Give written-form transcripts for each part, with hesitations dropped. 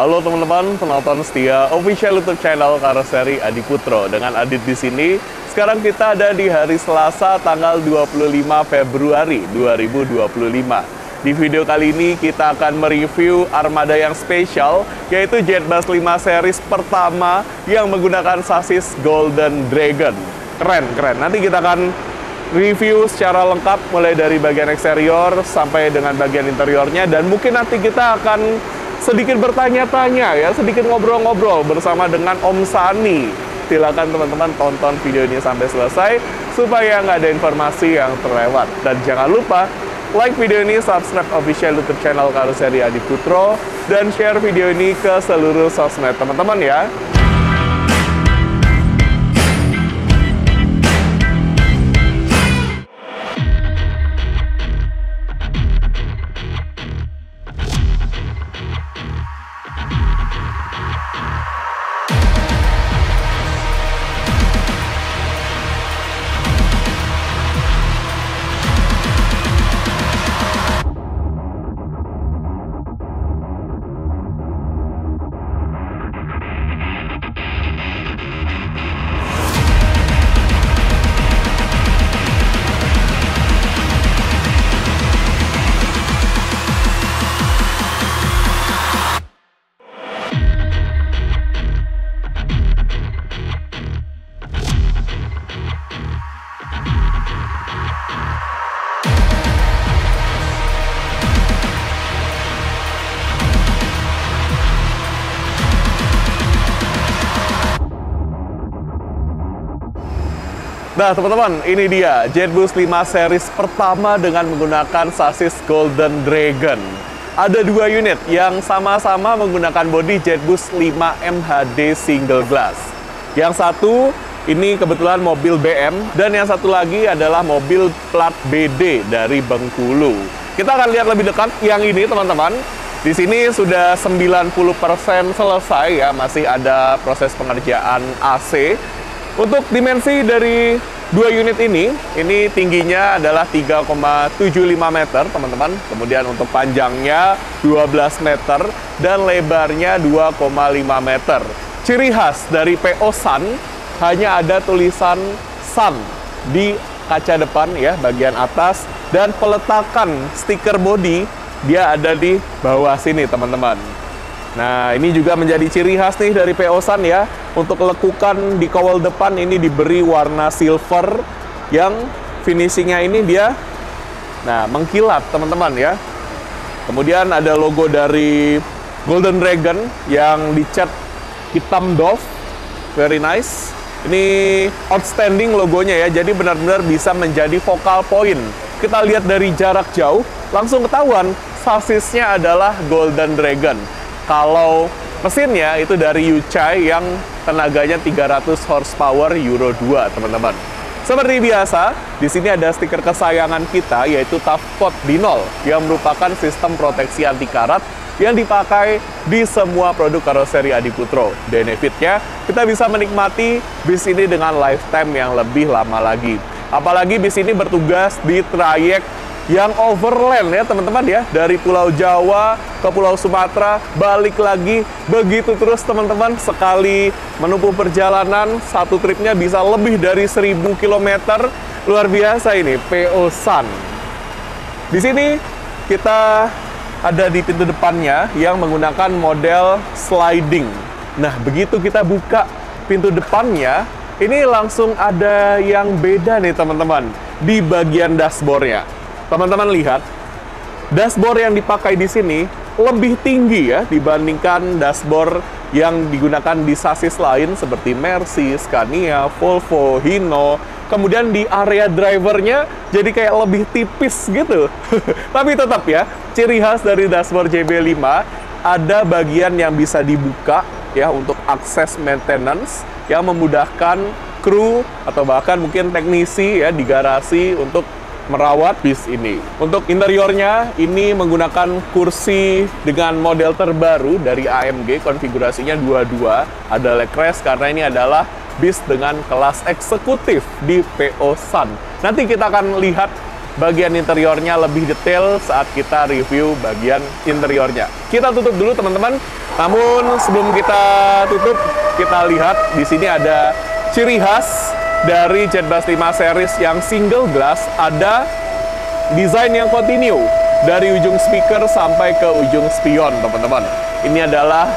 Halo teman-teman, penonton setia official YouTube channel Karoseri Adi Putro. Dengan Adit di sini. Sekarang kita ada di hari Selasa tanggal 25 Februari 2025. Di video kali ini kita akan mereview armada yang spesial, yaitu Jetbus 5 series pertama yang menggunakan sasis Golden Dragon. Keren. Nanti kita akan review secara lengkap mulai dari bagian eksterior sampai dengan bagian interiornya, dan mungkin nanti kita akan sedikit bertanya-tanya ya, sedikit ngobrol-ngobrol bersama dengan Om Sani. Silakan teman-teman tonton video ini sampai selesai supaya nggak ada informasi yang terlewat. Dan jangan lupa like video ini, subscribe official YouTube channel Karoseri Adi Putro, dan share video ini ke seluruh sosmed teman-teman ya. Nah teman-teman, ini dia Jetbus 5 series pertama dengan menggunakan sasis Golden Dragon. Ada dua unit yang sama-sama menggunakan bodi Jetbus 5 MHD single glass. Yang satu ini kebetulan mobil BM, dan yang satu lagi adalah mobil plat BD dari Bengkulu. Kita akan lihat lebih dekat yang ini teman-teman. Di sini sudah 90% selesai ya, masih ada proses pengerjaan AC. Untuk dimensi dari dua unit ini tingginya adalah 3,75 meter, teman-teman. Kemudian untuk panjangnya 12 meter dan lebarnya 2,5 meter. Ciri khas dari PO Sun, hanya ada tulisan Sun di kaca depan ya, bagian atas, dan peletakan stiker bodi dia ada di bawah sini, teman-teman. Nah, ini juga menjadi ciri khas nih dari PO Sun ya. Untuk lekukan di kawal depan ini diberi warna silver yang finishingnya ini dia mengkilat, teman-teman ya. Kemudian ada logo dari Golden Dragon yang dicat hitam doff, very nice. Ini outstanding logonya ya, jadi benar-benar bisa menjadi focal point. Kita lihat dari jarak jauh, langsung ketahuan sasisnya adalah Golden Dragon. Kalau mesinnya itu dari Yuchai yang tenaganya 300 horsepower Euro 2, teman-teman. Seperti biasa, di sini ada stiker kesayangan kita, yaitu Tough Coat Dinol, yang merupakan sistem proteksi anti karat yang dipakai di semua produk karoseri Adi Putro. Benefitnya, kita bisa menikmati bis ini dengan lifetime yang lebih lama lagi. Apalagi bis ini bertugas di trayek yang overland ya teman-teman ya, dari Pulau Jawa ke Pulau Sumatera, balik lagi, begitu terus teman-teman. Sekali menempuh perjalanan, satu tripnya bisa lebih dari 1000 km. Luar biasa ini PO Sun. Di sini kita ada di pintu depannya yang menggunakan model sliding. Nah, begitu kita buka pintu depannya, ini langsung ada yang beda nih teman-teman di bagian dashboardnya. Teman-teman lihat, dashboard yang dipakai di sini lebih tinggi ya dibandingkan dashboard yang digunakan di sasis lain seperti Mercy, Scania, Volvo, Hino. Kemudian di area drivernya jadi kayak lebih tipis gitu. Tapi tetap ya, ciri khas dari dashboard JB5 ada bagian yang bisa dibuka ya untuk akses maintenance yang memudahkan kru atau bahkan mungkin teknisi ya di garasi untuk merawat bis ini. Untuk interiornya, ini menggunakan kursi dengan model terbaru dari AMG, konfigurasinya 22. Ada leg rest karena ini adalah bis dengan kelas eksekutif di PO Sun. Nanti kita akan lihat bagian interiornya lebih detail saat kita review bagian interiornya. Kita tutup dulu teman-teman. Namun sebelum kita tutup, kita lihat di sini ada ciri khas dari Jetbus 5 series yang single glass. Ada desain yang continue dari ujung speaker sampai ke ujung spion, teman-teman. Ini adalah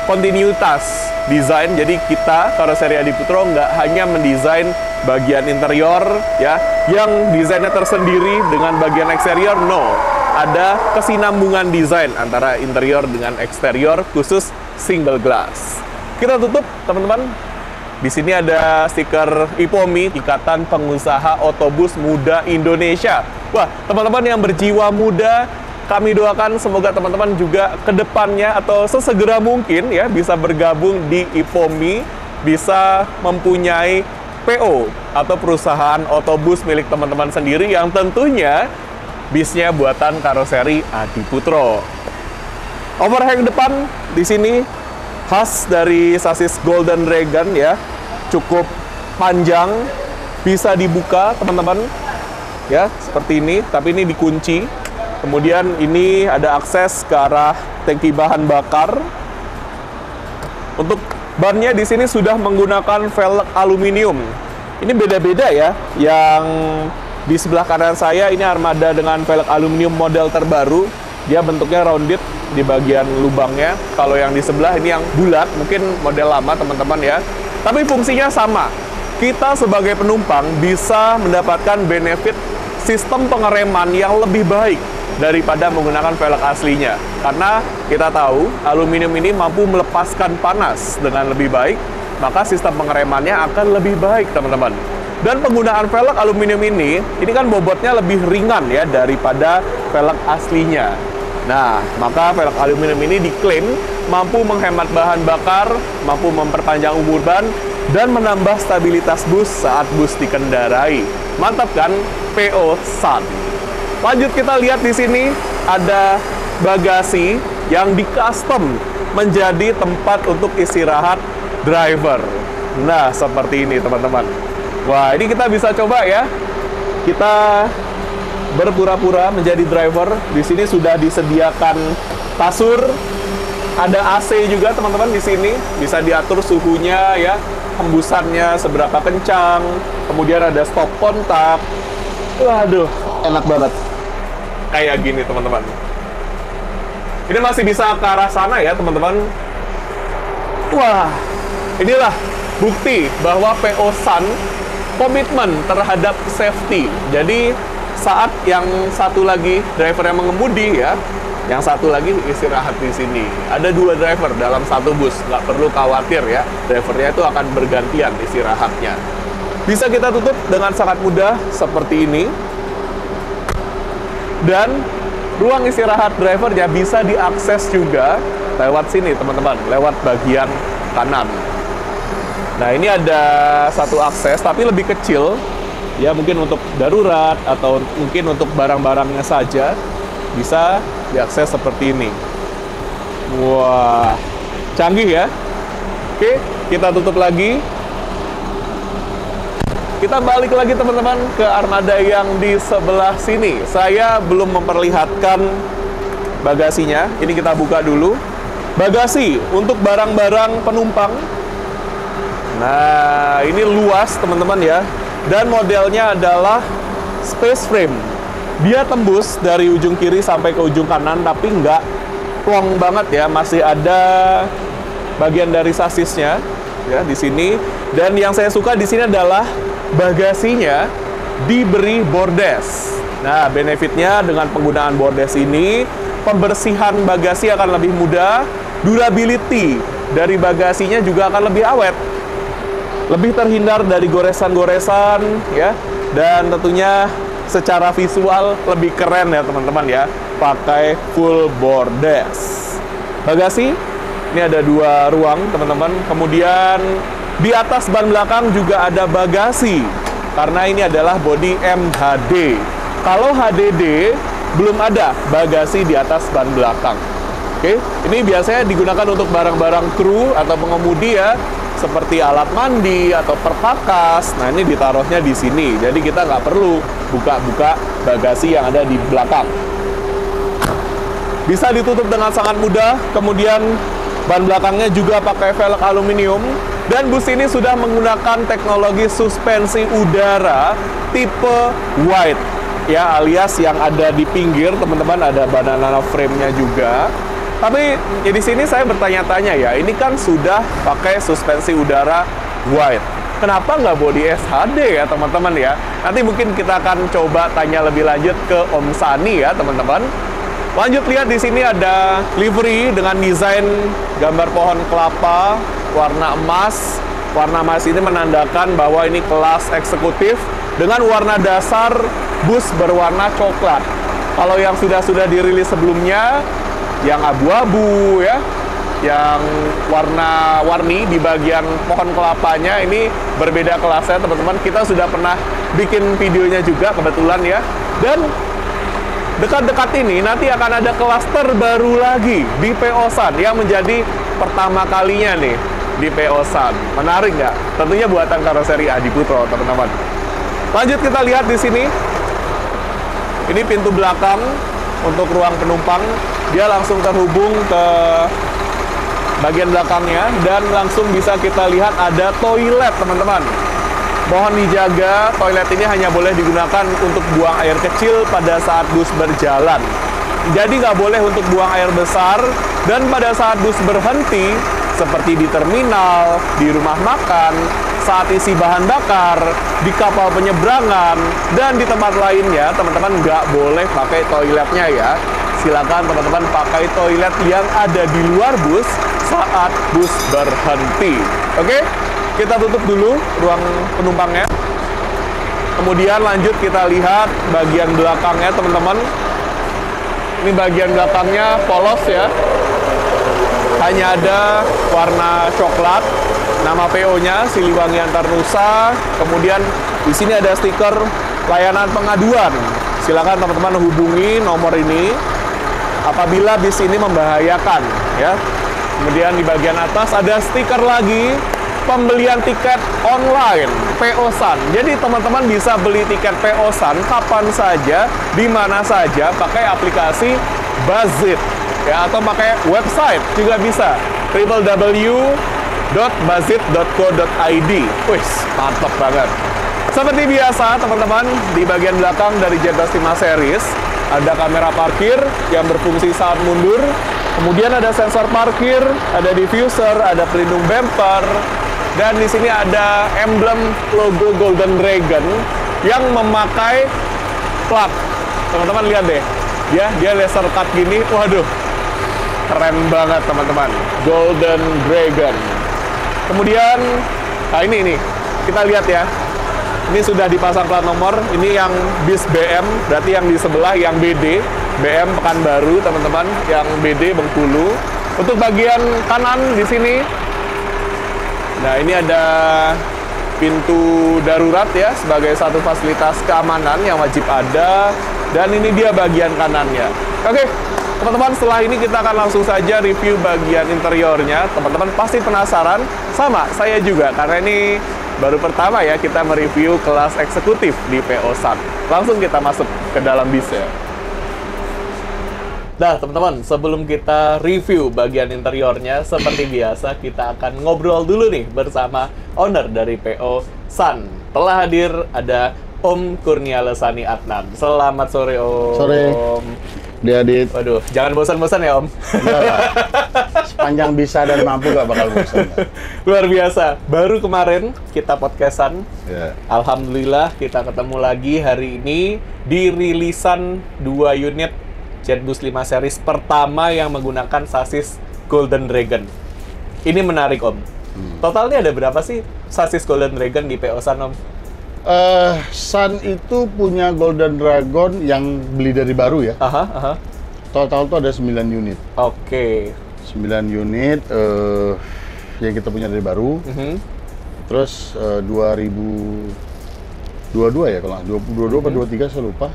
kontinuitas desain. Jadi kita karoseri Adiputro nggak hanya mendesain bagian interior ya, yang desainnya tersendiri dengan bagian eksterior, no. Ada kesinambungan desain antara interior dengan eksterior khusus single glass. Kita tutup, teman-teman. Di sini ada stiker IPOMI, Ikatan Pengusaha Otobus Muda Indonesia. Wah, teman-teman yang berjiwa muda, kami doakan semoga teman-teman juga ke depannya atau sesegera mungkin ya bisa bergabung di IPOMI, bisa mempunyai PO atau perusahaan otobus milik teman-teman sendiri yang tentunya bisnya buatan karoseri Adiputro. Overhang depan di sini khas dari sasis Golden Dragon ya, cukup panjang, bisa dibuka teman-teman ya seperti ini, tapi ini dikunci. Kemudian ini ada akses ke arah tangki bahan bakar. Untuk bannya di sini sudah menggunakan velg aluminium. Ini beda-beda ya. Yang di sebelah kanan saya ini armada dengan velg aluminium model terbaru. Dia bentuknya rounded di bagian lubangnya. Kalau yang di sebelah ini yang bulat, mungkin model lama teman-teman ya. Tapi fungsinya sama. Kita sebagai penumpang bisa mendapatkan benefit sistem pengereman yang lebih baik daripada menggunakan velg aslinya. Karena kita tahu aluminium ini mampu melepaskan panas dengan lebih baik, maka sistem pengeremannya akan lebih baik, teman-teman. Dan penggunaan velg aluminium ini kan bobotnya lebih ringan ya daripada velg aslinya. Nah, maka velg aluminium ini diklaim mampu menghemat bahan bakar, mampu memperpanjang umur ban, dan menambah stabilitas bus saat bus dikendarai. Mantap kan? PO Sun. Lanjut kita lihat di sini ada bagasi yang di-custom menjadi tempat untuk istirahat driver. Nah, seperti ini teman-teman. Wah, ini kita bisa coba ya. Kita berpura-pura menjadi driver. Di sini sudah disediakan kasur, ada AC juga teman-teman di sini. Bisa diatur suhunya ya, hembusannya seberapa kencang. Kemudian ada stop kontak. Waduh, enak banget. Kayak gini teman-teman. Ini masih bisa ke arah sana ya teman-teman. Wah, inilah bukti bahwa PO Sun komitmen terhadap safety. Jadi saat yang satu lagi driver yang mengemudi ya, yang satu lagi istirahat di sini. Ada 2 driver dalam satu bus, nggak perlu khawatir ya. Drivernya itu akan bergantian istirahatnya. Bisa kita tutup dengan sangat mudah seperti ini. Dan ruang istirahat drivernya bisa diakses juga lewat sini teman-teman, lewat bagian kanan. Nah, ini ada satu akses tapi lebih kecil ya, mungkin untuk darurat atau mungkin untuk barang-barangnya saja bisa diakses seperti ini. Wah, canggih ya. Oke, kita tutup lagi. Kita balik lagi teman-teman ke armada yang di sebelah sini. Saya belum memperlihatkan bagasinya. Ini kita buka dulu. Bagasi untuk barang-barang penumpang. Nah, ini luas teman-teman ya. Dan modelnya adalah space frame. Dia tembus dari ujung kiri sampai ke ujung kanan, tapi nggak plong banget ya. Masih ada bagian dari sasisnya ya di sini. Dan yang saya suka di sini adalah bagasinya diberi bordes. Nah, benefitnya dengan penggunaan bordes ini, pembersihan bagasi akan lebih mudah, durability dari bagasinya juga akan lebih awet. Lebih terhindar dari goresan-goresan ya, dan tentunya secara visual lebih keren ya teman-teman ya, pakai full bordes. Bagasi ini ada 2 ruang teman-teman. Kemudian di atas ban belakang juga ada bagasi karena ini adalah bodi MHD. Kalau HDD belum ada bagasi di atas ban belakang. Oke, ini biasanya digunakan untuk barang-barang kru atau pengemudi ya, seperti alat mandi atau perkakas. Nah, ini ditaruhnya di sini. Jadi kita nggak perlu buka-buka bagasi yang ada di belakang. Bisa ditutup dengan sangat mudah, kemudian ban belakangnya juga pakai velg aluminium, dan bus ini sudah menggunakan teknologi suspensi udara tipe wide, ya, alias yang ada di pinggir, teman-teman, ada banana frame-nya juga. Tapi ya di sini saya bertanya-tanya ya, ini kan sudah pakai suspensi udara wide, kenapa nggak bodi SHD ya teman-teman ya? Nanti mungkin kita akan coba tanya lebih lanjut ke Om Sani ya teman-teman. Lanjut lihat di sini ada livery dengan desain gambar pohon kelapa warna emas. Warna emas ini menandakan bahwa ini kelas eksekutif dengan warna dasar bus berwarna coklat. Kalau yang sudah dirilis sebelumnya yang abu-abu ya, yang warna-warni di bagian pohon kelapanya ini berbeda kelasnya teman-teman. Kita sudah pernah bikin videonya juga kebetulan ya. Dan dekat-dekat ini nanti akan ada kelas terbaru lagi di PO Sun yang menjadi pertama kalinya nih di PO Sun. Menarik nggak? Tentunya buatan karoseri Adi Putro teman-teman. Lanjut kita lihat di sini. Ini pintu belakang untuk ruang penumpang. Dia langsung terhubung ke bagian belakangnya dan langsung bisa kita lihat ada toilet teman-teman. Mohon dijaga, toilet ini hanya boleh digunakan untuk buang air kecil pada saat bus berjalan. Jadi nggak boleh untuk buang air besar, dan pada saat bus berhenti, seperti di terminal, di rumah makan, saat isi bahan bakar, di kapal penyeberangan, dan di tempat lainnya, teman-teman nggak boleh pakai toiletnya ya. Silakan teman-teman pakai toilet yang ada di luar bus saat bus berhenti. Oke? Kita tutup dulu ruang penumpangnya. Kemudian lanjut kita lihat bagian belakangnya teman-teman. Ini bagian belakangnya polos ya. Hanya ada warna coklat. Nama PO-nya Siliwangi Antarnusa. Kemudian di sini ada stiker layanan pengaduan. Silakan teman-teman hubungi nomor ini apabila bis ini membahayakan ya. Kemudian di bagian atas ada stiker lagi pembelian tiket online PO Sun. Jadi teman-teman bisa beli tiket PO Sun kapan saja, di mana saja pakai aplikasi Buzzit ya, atau pakai website juga bisa www.buzzit.co.id. Wih, mantap banget. Seperti biasa teman-teman, di bagian belakang dari Jetbus 5 series ada kamera parkir yang berfungsi saat mundur. Kemudian ada sensor parkir, ada diffuser, ada pelindung bumper. Dan di sini ada emblem logo Golden Dragon yang memakai plat. Teman-teman lihat deh, ya, dia laser cut gini. Waduh, keren banget teman-teman. Golden Dragon. Kemudian, nah ini kita lihat ya. Ini sudah dipasang plat nomor. Ini yang bis BM, berarti yang di sebelah yang BD. BM Pekanbaru teman-teman, yang BD Bengkulu. Untuk bagian kanan di sini. Nah, ini ada pintu darurat ya, sebagai satu fasilitas keamanan yang wajib ada. Dan ini dia bagian kanannya. Oke, teman-teman, setelah ini kita akan langsung saja review bagian interiornya. Teman-teman pasti penasaran, sama saya juga, karena ini baru pertama ya kita mereview kelas eksekutif di PO Sun. Langsung kita masuk ke dalam bisnya. Nah, teman-teman, sebelum kita review bagian interiornya, seperti biasa, kita akan ngobrol dulu nih bersama owner dari PO Sun. Telah hadir ada Om Kurnia Lesani Adnan. Selamat sore, Om. Sore, Adit. Waduh, jangan bosan-bosan ya, Om. Enggak. Sepanjang bisa dan mampu gak bakal bosan. Luar biasa. Baru kemarin kita podcastan. Ya. Alhamdulillah kita ketemu lagi hari ini di rilisan 2 unit Jetbus 5 series pertama yang menggunakan sasis Golden Dragon. Ini menarik, Om. Totalnya ada berapa sih sasis Golden Dragon di PO Sun, Om? Sun itu punya Golden Dragon yang beli dari baru ya. Total tuh ada 9 unit. Oke. 9 unit yang kita punya dari baru. Terus 2022 ya kalau 22 atau 23 saya lupa.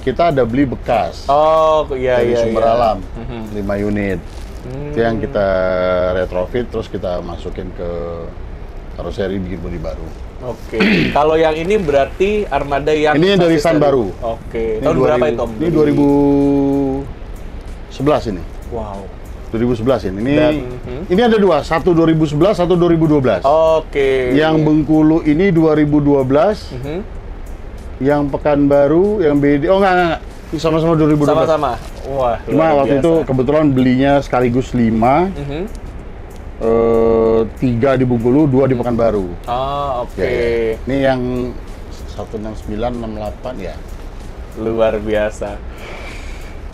Kita ada beli bekas. Oh, iya dari iya. Sumber Alam 5 unit. Itu yang kita retrofit terus kita masukin ke karoseri bikin bodi baru. Oke. Kalau yang ini berarti armada yang Ini dari stand baru. Oke. Tahun berapa itu, Om? Ini 2011 ini. Wow. 2011 ini. Ini ada dua, satu 2011, satu 2012. Oke. Yang Bengkulu ini 2012. Yang Pekanbaru, yang BD. Oh enggak. Ini sama-sama 2012. Sama-sama. Wah. Cuma waktu itu kebetulan belinya sekaligus 5. 3 di Bengkulu, 2 di Pekanbaru. Oh, oke. Ya. Ini yang 169, 68 ya. Luar biasa.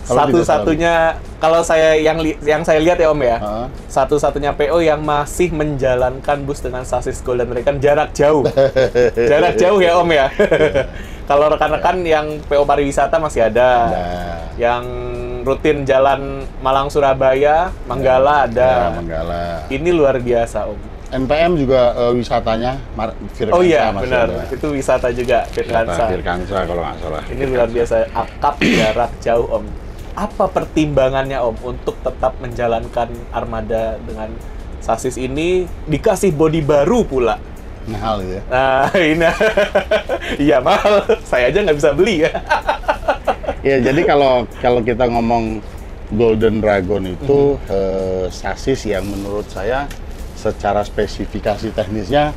Kalau Satu-satunya kalau saya yang saya lihat ya Om ya, satu-satunya PO yang masih menjalankan bus dengan sasis Golden Dragon jarak jauh. Jarak jauh ya Om ya. Kalau rekan-rekan yang PO pariwisata masih ada. Yang rutin jalan Malang Surabaya, Manggala ada. Manggala. Ini luar biasa Om. NPM juga wisatanya Firkansa. Oh iya, masih benar. ada. Itu wisata juga Firkansa. Firkansa kalau nggak salah. Ini luar biasa, akap jarak jauh Om. Apa pertimbangannya Om untuk tetap menjalankan armada dengan sasis ini dikasih bodi baru pula? Mahal ya. Nah, ini iya mahal. Saya aja nggak bisa beli ya. Ya, jadi kalau kita ngomong Golden Dragon itu sasis yang menurut saya secara spesifikasi teknisnya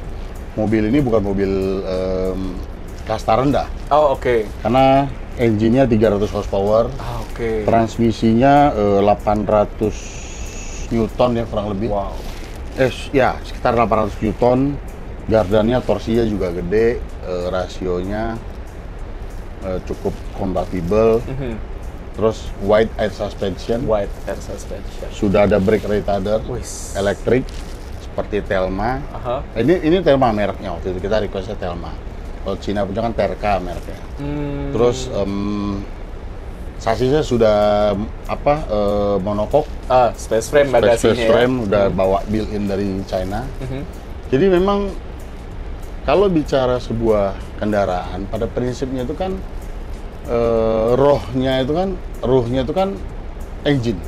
mobil ini bukan mobil kasta rendah. Oh, oke. Karena engine-nya 300 horsepower. Oke. Transmisinya 800 Newton ya kurang lebih. Wow. Ya, sekitar 800 Newton. Gardannya torsinya juga gede, rasionya cukup kompatibel. Terus wide air suspension. Wide air suspension. Sudah ada brake retarder elektrik seperti Telma. Ini Telma mereknya waktu itu, kita requestnya Telma. Kalau Cina punya kan Terka mereknya. Terus sasisnya sudah monocoque. Space frame bagasinya. Space frame udah bawa built-in dari China. Jadi memang kalau bicara sebuah kendaraan, pada prinsipnya itu kan ruhnya itu kan engine.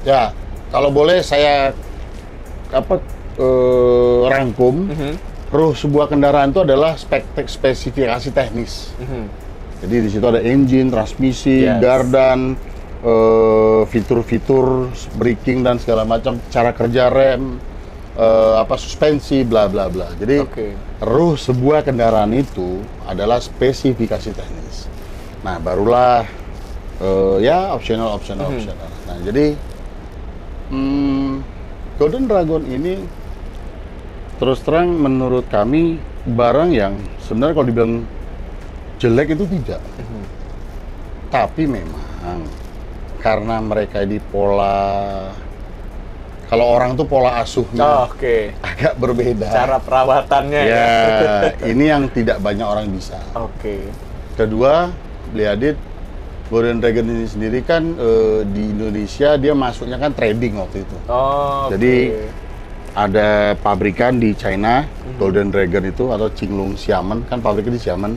Ya, kalau boleh saya rangkum, ruh sebuah kendaraan itu adalah spesifikasi teknis. Jadi di situ ada engine, transmisi, gardan, fitur-fitur braking dan segala macam, cara kerja rem, suspensi, bla bla bla. Jadi ruh sebuah kendaraan itu adalah spesifikasi teknis. Nah, barulah optional. Nah, jadi Golden Dragon ini terus terang menurut kami barang yang sebenarnya kalau dibilang jelek itu tidak. Tapi memang karena mereka di kalau orang tuh pola asuhnya agak berbeda. Cara perawatannya ya. Ini yang tidak banyak orang bisa. Kedua, Bliadit Golden Dragon ini sendiri kan di Indonesia dia masuknya kan trading waktu itu. Jadi ada pabrikan di China, Golden Dragon itu atau Qinglong Xiamen, kan pabriknya di Xiamen.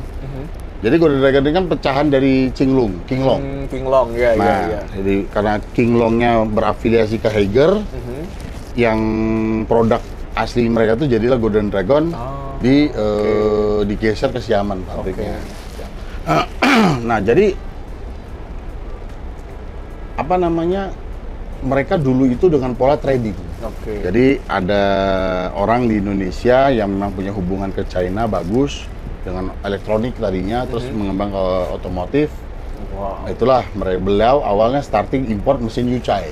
Jadi Golden Dragon ini kan pecahan dari Qinglong. Qinglong, ya. Jadi karena Qinglongnya berafiliasi ke Haiger, yang produk asli mereka tuh jadilah Golden Dragon, digeser ke Xiamen pabriknya. Nah, jadi mereka dulu itu dengan pola trading. Jadi ada orang di Indonesia yang memang punya hubungan ke China bagus dengan elektronik tadinya, terus mengembang ke otomotif. Itulah beliau awalnya starting import mesin Yuchai.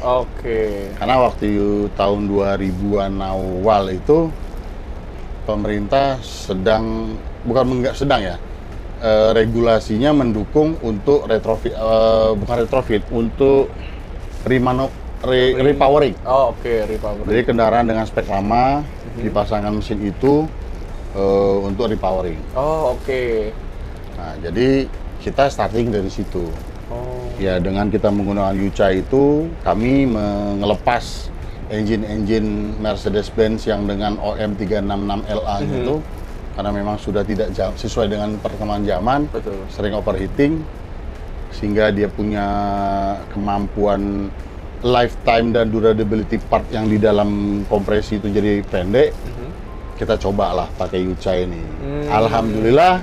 Karena waktu tahun 2000-an awal itu pemerintah regulasinya mendukung untuk retrofit untuk repowering. Repowering. Jadi kendaraan dengan spek lama dipasangkan mesin itu untuk repowering. Nah, jadi kita starting dari situ. Ya, dengan kita menggunakan Yuchai itu, kami mengelepas engine Mercedes-Benz yang dengan OM 366LA gitu, karena memang sudah tidak sesuai dengan perkembangan zaman, sering overheating, sehingga dia punya kemampuan lifetime dan durability part yang di dalam kompresi itu jadi pendek. kita cobalah pakai Yucha ini. Alhamdulillah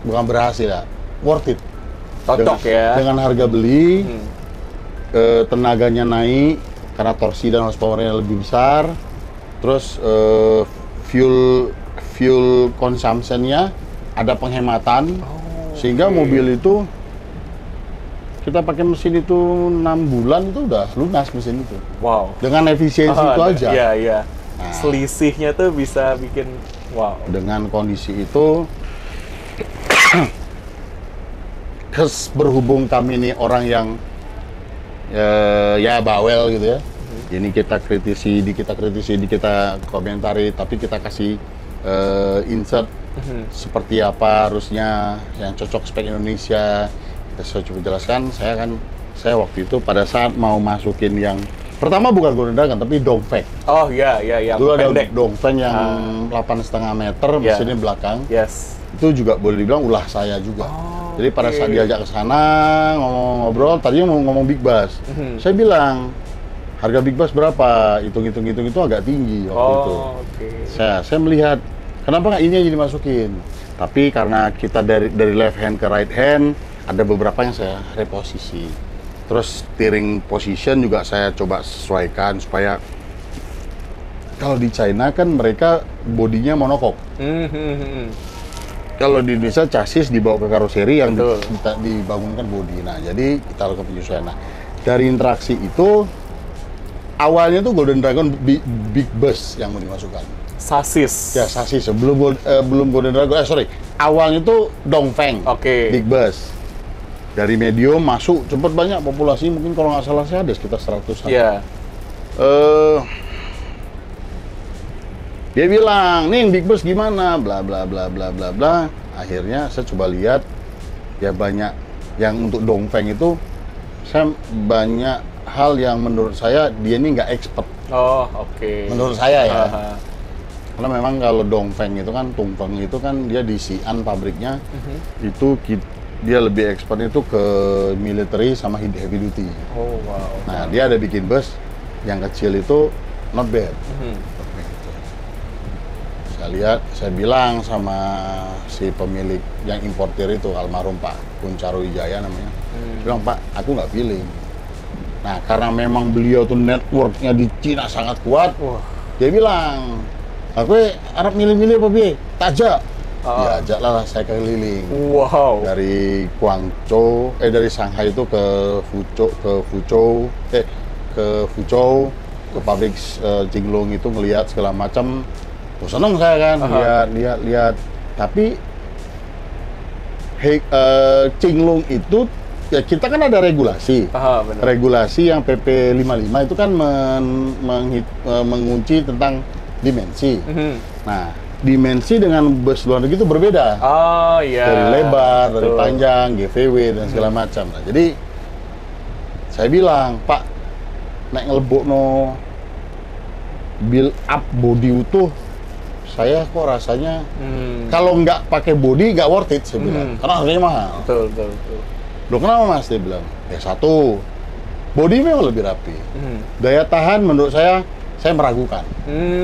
bukan berhasil ya, worth it. Cocok ya. Dengan harga beli, tenaganya naik karena torsi dan horsepower-nya lebih besar. Terus fuel consumption-nya ada penghematan, sehingga mobil itu kita pakai mesin itu 6 bulan itu udah lunas mesin itu. Wow. Dengan efisiensi itu aja. Iya, iya. Nah, selisihnya tuh bisa bikin wow. Dengan kondisi itu, berhubung kami ini orang yang ya bawel gitu ya. Ini kita kritisi, di kita komentari, tapi kita kasih insert seperti apa harusnya yang cocok spek Indonesia. Saya coba jelaskan. Saya waktu itu pada saat mau masukin yang pertama bukan Golden Dragon tapi Dongfeng. Oh iya, yang dulu pendek. Ada Dongfeng yang 8,5 meter mesinnya belakang. Yes. Itu juga boleh dibilang ulah saya juga. Jadi pada saat diajak ke sana ngobrol, tadinya mau ngomong Big Bass. Saya bilang harga Big Bass berapa? Hitung itu agak tinggi waktu itu. Saya melihat kenapa nggak ini aja dimasukin. Tapi karena kita dari left hand ke right hand, ada beberapa yang saya reposisi. Terus steering position juga saya coba sesuaikan supaya kalau di China kan mereka bodinya monocoque. Kalau di Indonesia chassis dibawa ke karoseri yang dibangunkan bodi. Nah, jadi kita lakukan penyesuaian. Nah, dari interaksi itu awalnya tuh Golden Dragon Big Bass yang mau dimasukkan. Sasis. Ya, sasis. Belum Golden Dragon. Awalnya tuh Dongfeng. Big Bass. Dari medium masuk cepat, banyak populasi, mungkin kalau nggak salah saya ada sekitar 100-an. Iya. Dia bilang, nih Big Bass gimana, bla bla bla bla bla bla. Akhirnya saya coba lihat, ya banyak yang untuk Dongfeng itu, saya banyak hal yang menurut saya dia ini nggak expert. Menurut saya ya. Karena memang kalau Dongfeng itu kan, Tungfeng itu kan dia di Xi'an pabriknya, itu dia lebih expert itu ke military sama heavy duty. Nah, dia ada bikin bus yang kecil itu not bad. Saya lihat, saya bilang sama si pemilik yang importir itu, almarhum Pak Kuncaro Wijaya namanya. Bilang, Pak, aku nggak feeling. Nah, karena memang beliau tuh networknya di Cina sangat kuat, dia bilang, aku harap milih-milih apa bi? Tajak. Diajaklah saya keliling. Dari Guangzhou, dari Shanghai itu ke Fuzhou, ke pabrik Jinglong itu ngelihat segala macam. Seneng saya kan, lihat. Tapi Jinglong itu ya kita kan ada regulasi. Regulasi yang PP 55 itu kan mengunci tentang dimensi. Nah, dimensi dengan bus luar negeri itu berbeda. Dari lebar, dari panjang, GVW dan segala macam. Nah, jadi saya bilang, Pak, naik ngelebokno build up body utuh, saya kok rasanya kalau nggak pakai body nggak worth it, saya bilang. Karena harganya mahal. Betul. Loh, kenapa Mas? Dia bilang, ya satu, body memang lebih rapi. Daya tahan menurut saya meragukan.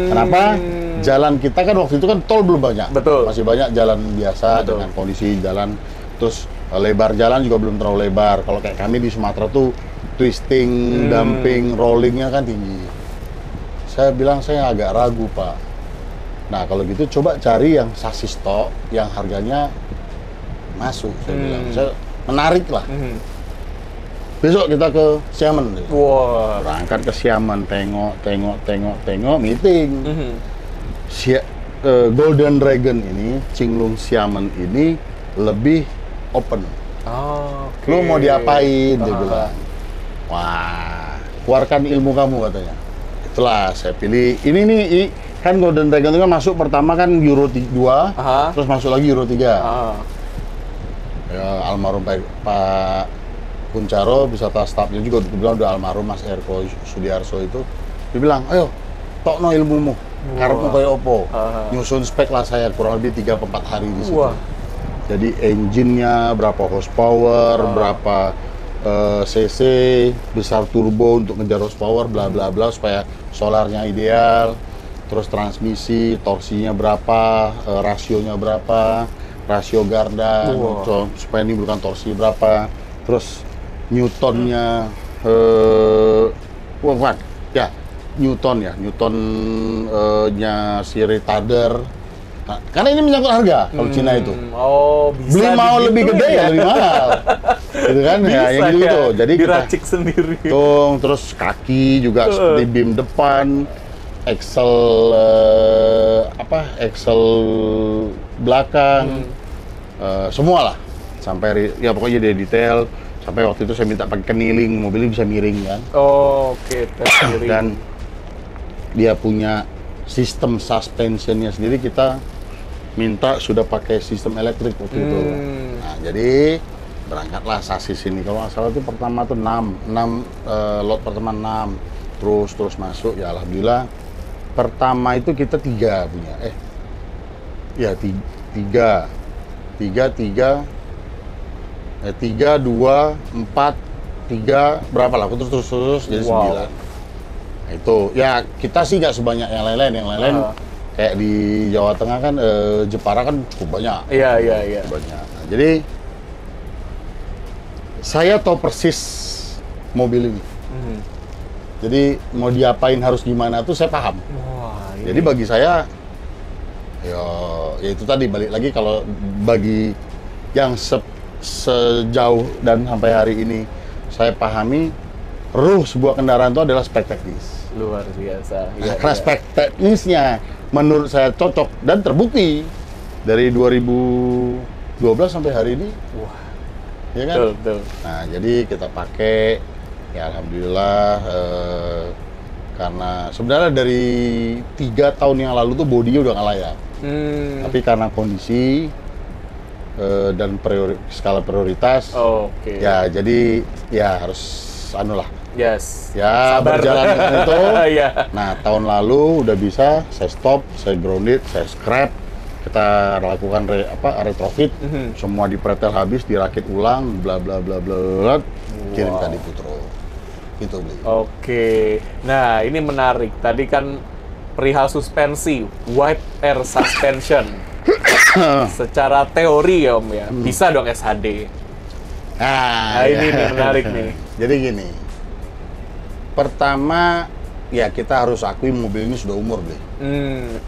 Kenapa? Jalan kita kan waktu itu kan tol belum banyak. Masih banyak jalan biasa dengan kondisi jalan. Terus lebar jalan juga belum terlalu lebar. Kalau kayak kami di Sumatera tuh twisting, dumping, rollingnya kan tinggi. Saya bilang saya agak ragu, Pak. Nah, kalau gitu coba cari yang sasis tok, yang harganya masuk. Saya bilang, saya menarik lah. Besok kita ke Xiamen. Berangkat ke Xiamen, tengok, meeting. Golden Dragon ini, Jinglong Xiamen ini lebih open. Lu mau diapain? Dia bilang. Wah, keluarkan ilmu kamu katanya. Itulah saya pilih. Ini kan Golden Dragon itu kan masuk pertama kan Euro 2, terus masuk lagi Euro 3. Ya, almarhum Pak Kuncaro beserta stafnya juga bilang udah almarhum Mas Erko Sudiarso itu, dia bilang, ayo tokno ilmumu, karepmu kayak opo, nyusun spek lah saya kurang lebih 3-4 hari di situ. Jadi engine-nya berapa horsepower, berapa cc, besar turbo untuk ngejar horsepower, bla bla bla supaya solarnya ideal. terus transmisi, torsinya berapa, rasionya berapa, rasio gardan, supaya ini bukan torsi berapa, terus newtonnya, Newtonnya si retarder. Nah, karena ini menyangkut harga kalau Cina itu. Bisa beli mau lebih gede ya lebih mahal. Gitu kan ya, yang gitu. Jadi diracik sendiri. Terus kaki juga seperti beam depan, axle axle belakang. Semua lah. Sampai ya pokoknya dia detail. Sampai waktu itu saya minta pakai keniling, mobilnya bisa miring kan. Oke, miring. Dan dia punya sistem suspensionnya sendiri, kita minta sudah pakai sistem elektrik waktu itu. Nah, jadi berangkatlah sasis ini. Kalau nggak salah itu pertama tuh 6 lot pertama 6. Terus masuk, ya alhamdulillah. Pertama itu kita 3 punya. Tiga, 2, 4, 3, berapa lah? Terus jadi 9. Nah, itu ya kita sih nggak sebanyak yang lain-lain. Yang lain-lain kayak di Jawa Tengah kan, Jepara kan cukup banyak. Iya. Banyak. Nah, jadi saya tahu persis mobil ini. Jadi mau diapain harus gimana tuh saya paham. Jadi bagi saya, ya itu tadi balik lagi kalau bagi yang sejauh dan sampai hari ini saya pahami, ruh sebuah kendaraan itu adalah spek teknis. Luar biasa. Karena spek teknisnya menurut saya cocok dan terbukti dari 2012 sampai hari ini. Ya kan? Betul. Nah, jadi kita pakai, ya alhamdulillah, karena sebenarnya dari 3 tahun yang lalu tuh bodinya udah nggak layak. Tapi karena kondisi dan skala prioritas, ya jadi ya harus lah. Yes. Ya, sabar. Berjalan dengan itu. Yeah. Nah, tahun lalu udah bisa saya stop, saya grounded, saya scrap. Kita lakukan retrofit, semua dipretel habis, dirakit ulang, bla bla bla bla, kirimkan di Putro. Itu beli. Oke. Nah, ini menarik. Tadi kan perihal suspensi, wide air suspension. Secara teori ya Om ya, bisa dong SHD. Nah, ini nih menarik nih. Jadi gini, pertama ya kita harus akui mobil ini sudah umur deh.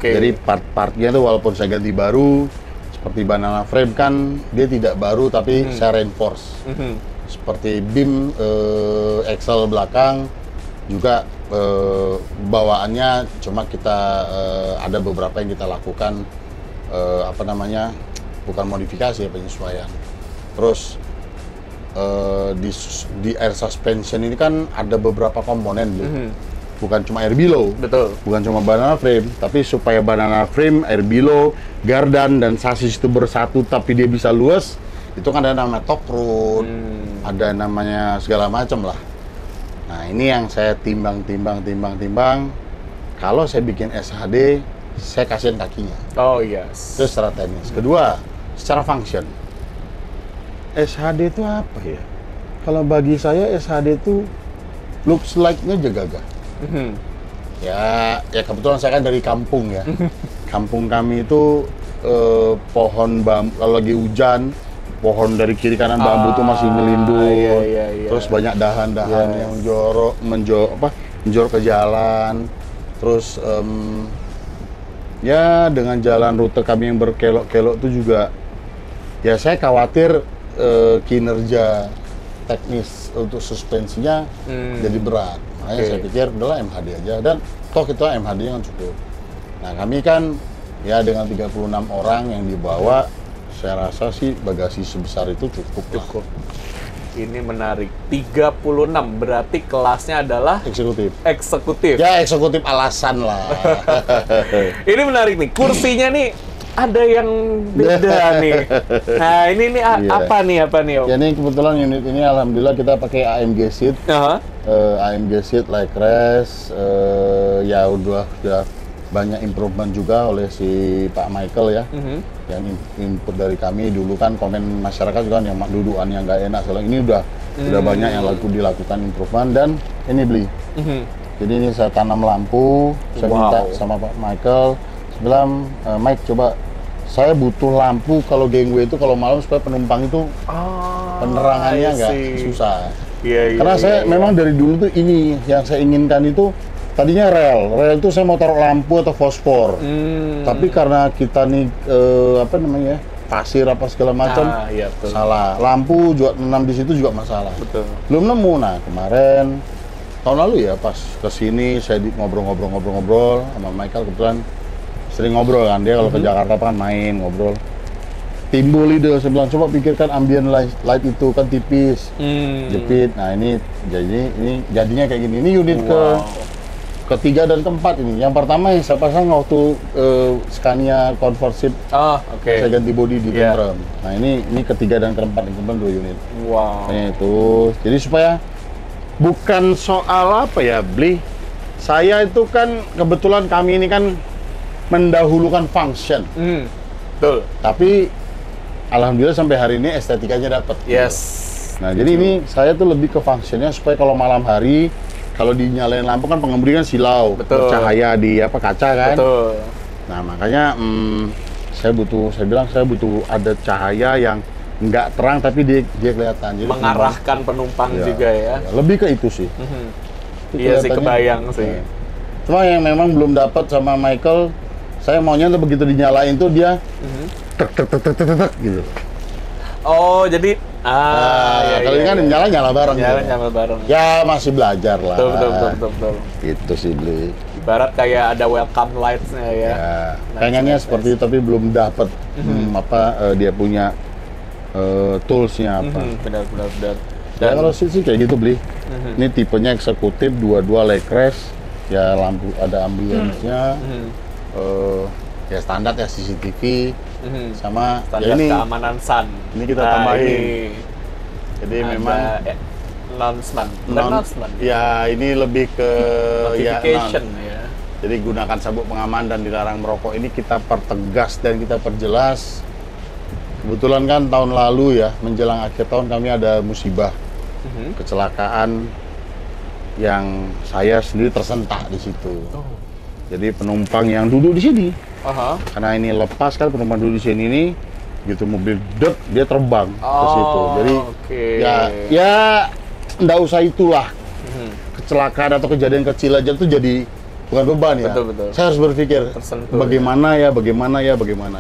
Jadi part-partnya tuh walaupun saya ganti baru, seperti banana frame kan dia tidak baru tapi saya reinforce. Seperti beam, axle belakang juga bawaannya cuma kita ada beberapa yang kita lakukan bukan modifikasi ya, penyesuaian. Terus di air suspension ini kan ada beberapa komponen, bukan cuma air below, bukan cuma banana frame, tapi supaya banana frame, air below, gardan dan sasis itu bersatu tapi dia bisa luas, itu kan ada namanya top root, ada namanya segala macam lah. Nah, ini yang saya timbang. Kalau saya bikin SHD, saya kasihin kakinya. Itu secara teknis. Kedua, secara function. SHD itu apa ya? Kalau bagi saya SHD itu looks like-nya gagah. Ya kebetulan saya kan dari kampung ya. Kampung kami itu pohon bambu, kalau lagi hujan, pohon dari kiri kanan bambu itu masih melindung. Terus banyak dahan-dahan yang menjorok ke jalan. Terus ya dengan jalan rute kami yang berkelok-kelok itu juga, ya saya khawatir kinerja teknis untuk suspensinya jadi berat. Makanya saya pikir udahlah MHD aja, dan toh kita MHD-nya kan cukup. Nah, kami kan ya dengan 36 orang yang dibawa, saya rasa sih bagasi sebesar itu cukup. Ini menarik. 36 berarti kelasnya adalah eksekutif. Ya, eksekutif alasan lah. Ini menarik nih. Kursinya nih ada yang beda nih. Nah, ini apa nih Om? Ya, ini kebetulan unit ini alhamdulillah kita pakai AMG seat. AMG seat like rest. Ya udah banyak improvement juga oleh si Pak Michael ya. Yang input dari kami dulu kan, komen masyarakat juga yang dudukan yang nggak enak. Sekarang ini udah banyak yang dilakukan improvement, dan ini beli. Jadi ini saya tanam lampu, saya minta sama Pak Michael, saya bilang, Mike coba saya butuh lampu kalau gangway itu kalau malam supaya penumpang itu penerangannya nggak susah. Karena saya memang dari dulu tuh ini yang saya inginkan itu tadinya rel itu saya mau taruh lampu atau fosfor. Tapi karena kita nih apa namanya pasir apa segala macam salah. Lampu juga menanam di situ juga masalah. Betul. Belum nemu. Nah kemarin tahun lalu ya pas kesini saya ngobrol-ngobrol sama Michael, kebetulan sering ngobrol kan, dia kalau ke Jakarta kan main ngobrol. Timbul ide, saya bilang coba pikirkan ambient light itu kan tipis, jepit. Nah ini jadinya kayak gini. Ini unit ketiga dan keempat ini. Yang pertama yang saya pasang waktu Scania Convertip, saya ganti bodi di Tentrem. Nah ini ketiga dan keempat, yang keempat 2 unit. Nah, itu jadi supaya bukan soal apa ya beli. Saya itu kan kebetulan kami ini kan mendahulukan function. Betul. Tapi alhamdulillah sampai hari ini estetikanya dapat. Yes. Gitu. Nah, jadi ini saya tuh lebih ke functionnya supaya kalau malam hari kalau dinyalain lampu kan pengemudi kan silau, bercahaya di kaca kan. Betul. Nah, makanya saya bilang saya butuh ada cahaya yang nggak terang tapi dia kelihatan. Jadi mengarahkan penumpang juga ya. Lebih ke itu sih. Iya sih, kebayang sih. Cuma yang memang belum dapat sama Michael, saya maunya tuh begitu dinyalain tuh dia tek gitu. Oh, jadi kalau ini kan nyala bareng. Nyala bareng. Ya masih belajar lah. Betul. Itu sih beli. Ibarat kayak ada welcome lights-nya ya. Pengennya seperti itu tapi belum dapat dia punya tools-nya apa. Benar. Dan kalau sih kayak gitu beli. Ini tipenya eksekutif, 22 leg rest, ya lampu ada ambience-nya. Ya standar ya CCTV sama standar ya ini keamanan sun. Ini kita tambahin. Jadi memang announcement. Ya ini lebih ke notification ya. Jadi gunakan sabuk pengaman dan dilarang merokok ini kita pertegas dan kita perjelas. Kebetulan kan tahun lalu ya menjelang akhir tahun kami ada musibah kecelakaan yang saya sendiri tersentak di situ. Jadi penumpang yang duduk di sini, karena ini lepas kan penumpang duduk di sini ini, gitu mobil dia terbang ke situ. Jadi ya nggak usah itulah kecelakaan atau kejadian kecil aja tuh jadi bukan beban ya. Betul. Saya harus berpikir bagaimana.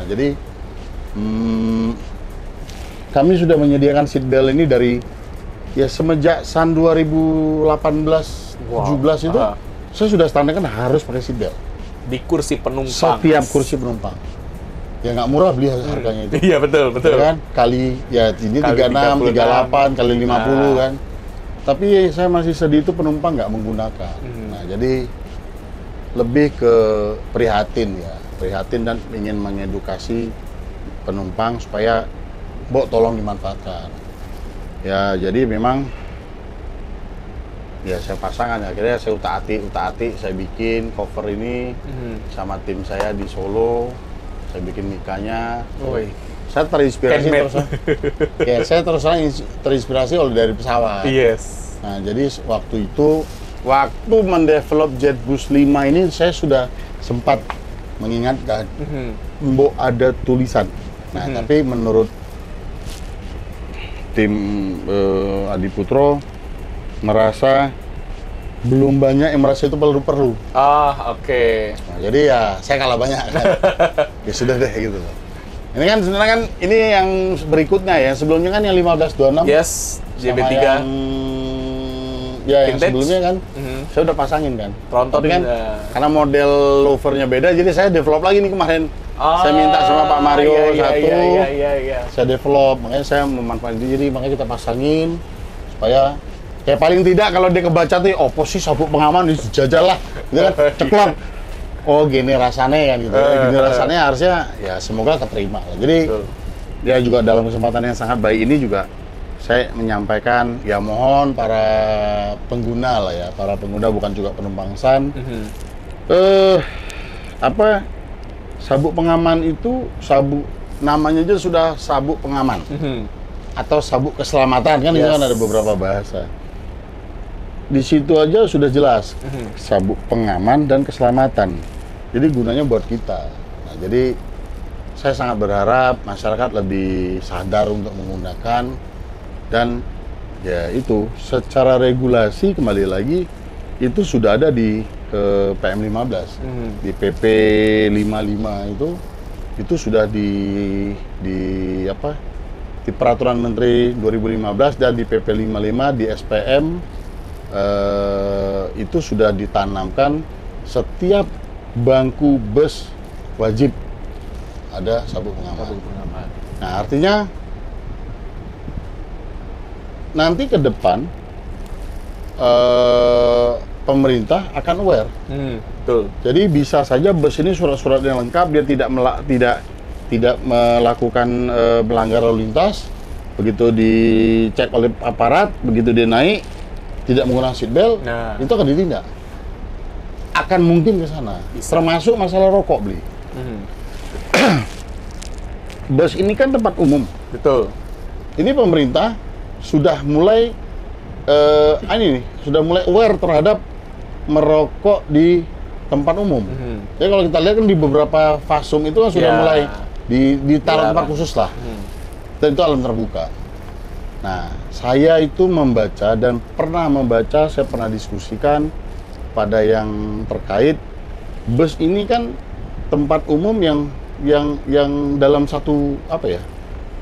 Jadi kami sudah menyediakan seat belt ini dari ya semenjak Sun 2018-17 itu. Saya sudah standarkan harus pakai seat belt di kursi penumpang. Setiap kursi penumpang. Ya nggak murah beli harganya itu. Iya betul. Ya kan? Kali ya ini 36, 38 kali 50 kan. Tapi saya masih sedih itu penumpang nggak menggunakan. Nah jadi lebih ke prihatin dan ingin mengedukasi penumpang supaya tolong dimanfaatkan. Ya jadi memang ya saya pasangan, akhirnya saya utak-atik saya bikin cover ini sama tim saya di Solo, saya bikin mikanya. Saya terinspirasi terinspirasi dari pesawat. Yes. Nah jadi waktu mendevelop JetBoost 5 ini saya sudah sempat mengingatkan ada tulisan. Nah tapi menurut tim Adi Putro merasa belum banyak yang merasa itu perlu. Nah, jadi ya saya kalah banyak kan. Ya sudah deh gitu loh. Ini kan sebenarnya kan ini yang berikutnya ya. Sebelumnya kan yang 1526. Yes, JB3 yang yang sebelumnya kan saya udah pasangin kan. Tapi kan karena model lovernya beda jadi saya develop lagi nih kemarin. Saya minta sama Pak Mario saya develop, makanya saya memanfaatkan itu, jadi makanya kita pasangin supaya ya paling tidak kalau dia kebaca tuh opo sih sabuk pengaman dijajal lah gitu kan, ceklok gini rasanya kan gitu. Gini rasanya harusnya ya semoga keterima lah. Jadi dia juga dalam kesempatan yang sangat baik ini juga saya menyampaikan ya mohon para pengguna lah ya, para pengguna bukan juga penumpang Sun, sabuk pengaman itu namanya aja sudah sabuk pengaman atau sabuk keselamatan kan itu kan ada beberapa bahasa. di situ aja sudah jelas sabuk pengaman dan keselamatan. Jadi gunanya buat kita. Nah, jadi saya sangat berharap masyarakat lebih sadar untuk menggunakan, dan ya itu secara regulasi kembali lagi itu sudah ada di PM 15, di PP 55 itu sudah di apa, di Peraturan Menteri 2015 dan di PP 55 di SPM itu sudah ditanamkan setiap bangku bus wajib ada sabuk pengaman. Nah, artinya nanti ke depan pemerintah akan aware. Betul. Jadi bisa saja bus ini surat-suratnya lengkap, dia tidak melakukan melanggar lalu lintas. Begitu dicek oleh aparat, begitu dia naik tidak menggunakan seat belt, itu akan ditindak. Akan mungkin ke sana. Termasuk masalah rokok, Bli. Bus ini kan tempat umum. Betul. Ini pemerintah sudah mulai sudah mulai aware terhadap merokok di tempat umum. Jadi kalau kita lihat kan di beberapa fasum itu kan sudah mulai ditaruh tempat khusus lah. Dan itu alam terbuka. Nah, saya itu membaca dan pernah membaca, saya pernah diskusikan pada yang terkait bus ini kan tempat umum yang dalam satu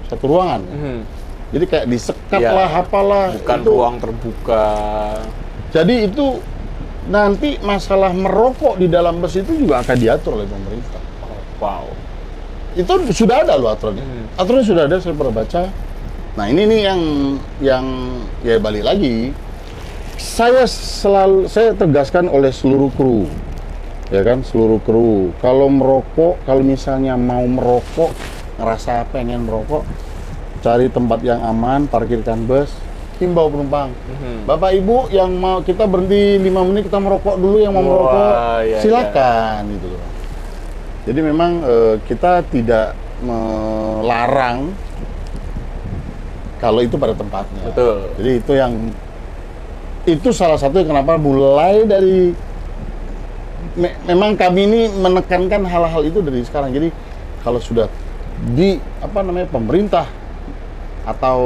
satu ruangan. Jadi kayak disekat lah, apalah. Bukan itu ruang terbuka. Jadi itu nanti masalah merokok di dalam bus itu juga akan diatur oleh pemerintah. Wow. Itu sudah ada loh aturannya. Aturannya sudah ada, saya pernah baca. Nah, ini nih yang ya balik lagi. Saya tegaskan oleh seluruh kru. Ya kan, seluruh kru. Kalau merokok, kalau misalnya mau merokok, ngerasa pengen merokok, cari tempat yang aman, parkirkan bus, himbau penumpang. Bapak Ibu yang mau kita berhenti 5 menit kita merokok dulu, yang mau merokok silakan gitu loh. Jadi memang kita tidak melarang kalau itu pada tempatnya. Betul. Jadi itu salah satu kenapa mulai dari memang kami ini menekankan hal-hal itu dari sekarang. Jadi kalau sudah di pemerintah atau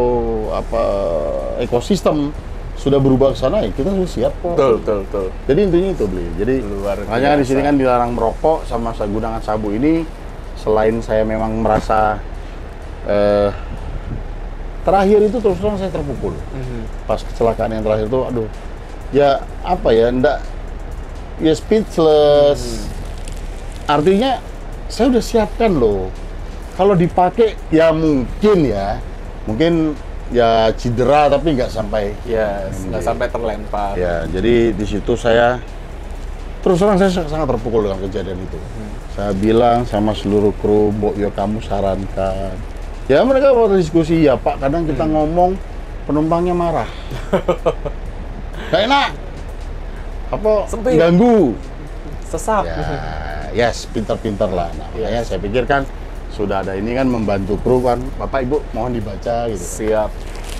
ekosistem sudah berubah ke sana, ya kita sudah siap kok. Betul. Jadi intinya itu, Bli. Jadi makanya di sini kan dilarang merokok sama gunakan sabu ini. Selain saya memang merasa terakhir itu terus terang saya terpukul. Pas kecelakaan yang terakhir itu, aduh, ya speechless. Artinya saya udah siapkan loh. Kalau dipakai ya mungkin ya cedera tapi nggak sampai sampai terlempar. Ya, jadi di situ saya terus terang saya sangat terpukul dengan kejadian itu. Saya bilang sama seluruh kru, Mbok, ya kamu sarankan. Ya mereka waktu diskusi, ya Pak, kadang kita ngomong penumpangnya marah. Gak enak. Sempit. Ganggu. Sesat. Ya, pintar-pintar lah. Nah, makanya saya pikirkan sudah ada ini kan membantu kru kan, Bapak Ibu mohon dibaca gitu. Siap.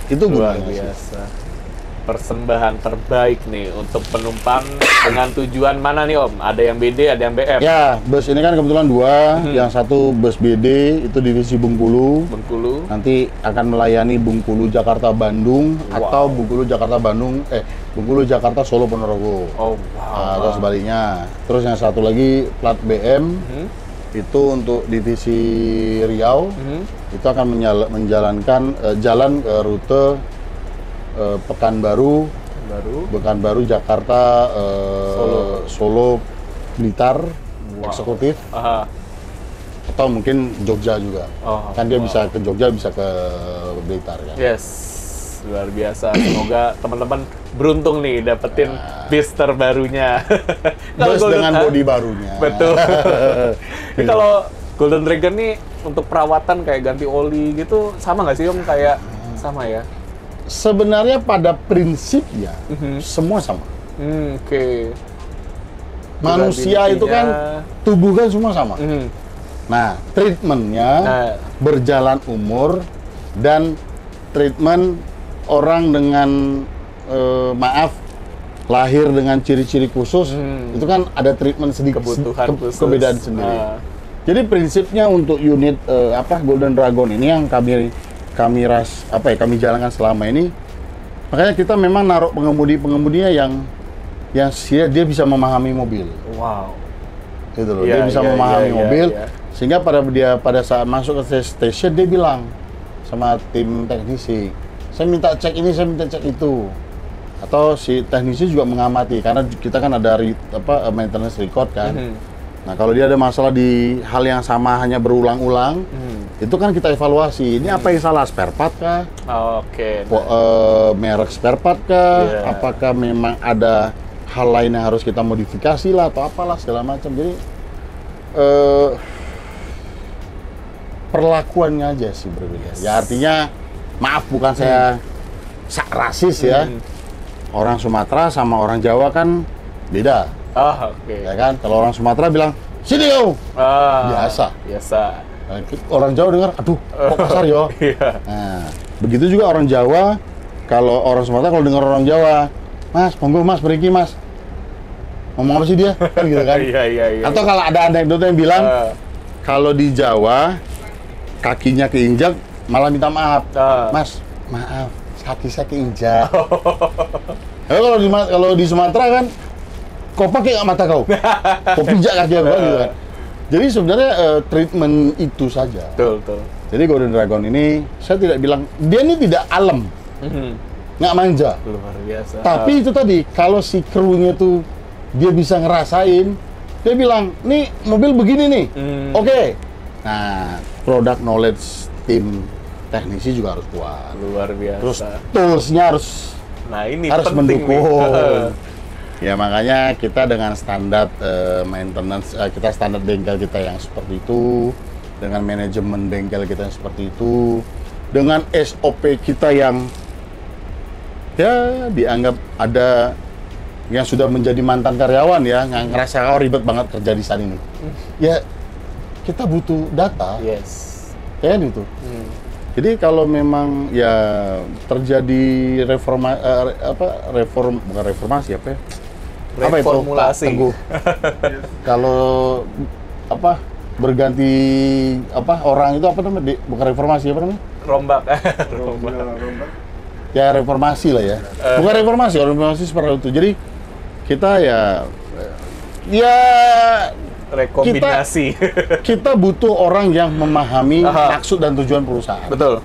Itu luar biasa. Persembahan terbaik nih untuk penumpang dengan tujuan mana nih Om? Ada yang BD, ada yang BM? Ya, bus ini kan kebetulan dua. Yang satu bus BD itu divisi Bengkulu. Nanti akan melayani Bengkulu Jakarta Bandung atau Bengkulu Jakarta Bandung Bengkulu Jakarta Solo Ponorogo. Atau sebaliknya. Terus yang satu lagi plat BM. Itu untuk divisi Riau, itu akan menjalankan jalan ke rute Pekanbaru, Jakarta, Solo, Blitar, eksekutif, atau mungkin Jogja juga. Kan dia bisa ke Jogja, bisa ke Blitar kan. Yes, luar biasa. Semoga teman-teman beruntung nih dapetin bis terbarunya. Bus dengan bodi barunya. Betul. Kalau Golden Dragon nih untuk perawatan kayak ganti oli gitu sama nggak sih Om? Kayak sama ya? Sebenarnya pada prinsipnya semua sama. Oke. Manusia itu kan tubuh kan semua sama. Nah, treatmentnya berjalan umur dan treatment orang dengan lahir dengan ciri-ciri khusus, itu kan ada treatment sedikit, Kebutuhan khusus. kebedaan sendiri. Jadi prinsipnya untuk unit Golden Dragon ini yang kami jalankan selama ini, makanya kita memang naruh pengemudinya yang dia bisa memahami mobil. Wow. Gitu loh. Dia bisa memahami mobil, sehingga pada saat masuk ke station dia bilang sama tim teknisi, saya minta cek ini, saya minta cek itu. Atau si teknisi juga mengamati, karena kita kan ada maintenance record kan. Nah, kalau dia ada masalah di hal yang sama hanya berulang-ulang, itu kan kita evaluasi. Ini apa yang salah? Spare part kah? Oke. Merek spare part kah? Apakah memang ada hal lain yang harus kita modifikasi lah atau apalah segala macam. Jadi perlakuannya aja sih berbeda. Ya artinya, maaf bukan saya rasis ya. Orang Sumatera sama orang Jawa kan beda. Oke. Ya kan? Kalau orang Sumatera bilang, "Sini yo." Biasa. Nah, orang Jawa dengar, "Aduh, kok kasar yo." Nah, begitu juga orang Jawa, kalau orang Sumatera kalau dengar orang Jawa, "Mas, monggo Mas, pergi Mas." Ngomong apa sih dia? Kan gitu kan? Iya. Atau kalau ada anekdot yang bilang, kalau di Jawa, kakinya keinjak, malah minta maaf. Mas, maaf, kaki saya keinjak. Kalau di Sumatera kan, kau pakai nggak mata kau? Kau pijak kaki aku, gitu kan? Jadi sebenarnya treatment itu saja. Betul. Jadi Golden Dragon ini, saya tidak bilang, dia ini tidak alam. Nggak manja. Luar biasa. Tapi itu tadi, kalau si krunya tuh dia bisa ngerasain, dia bilang, nih mobil begini nih, oke. Nah, product knowledge tim teknisi juga harus kuat. Luar biasa. Terus tools-nya harus mendukung. Ya makanya kita dengan standar maintenance, kita standar bengkel kita yang seperti itu, dengan manajemen bengkel kita yang seperti itu, dengan SOP kita yang ya dianggap ada yang sudah menjadi mantan karyawan ya, nggak ngerasa ribet banget kerja di sana ini. Ya kita butuh data. Kayak gitu. Jadi kalau memang ya terjadi reformulasi. Kalau berganti orang itu bukan reformasi, apa namanya? Rombak. Ya reformasi lah ya. Bukan reformasi seperti itu. Jadi kita ya rekombinasi. Kita butuh orang yang memahami maksud dan tujuan perusahaan. Betul.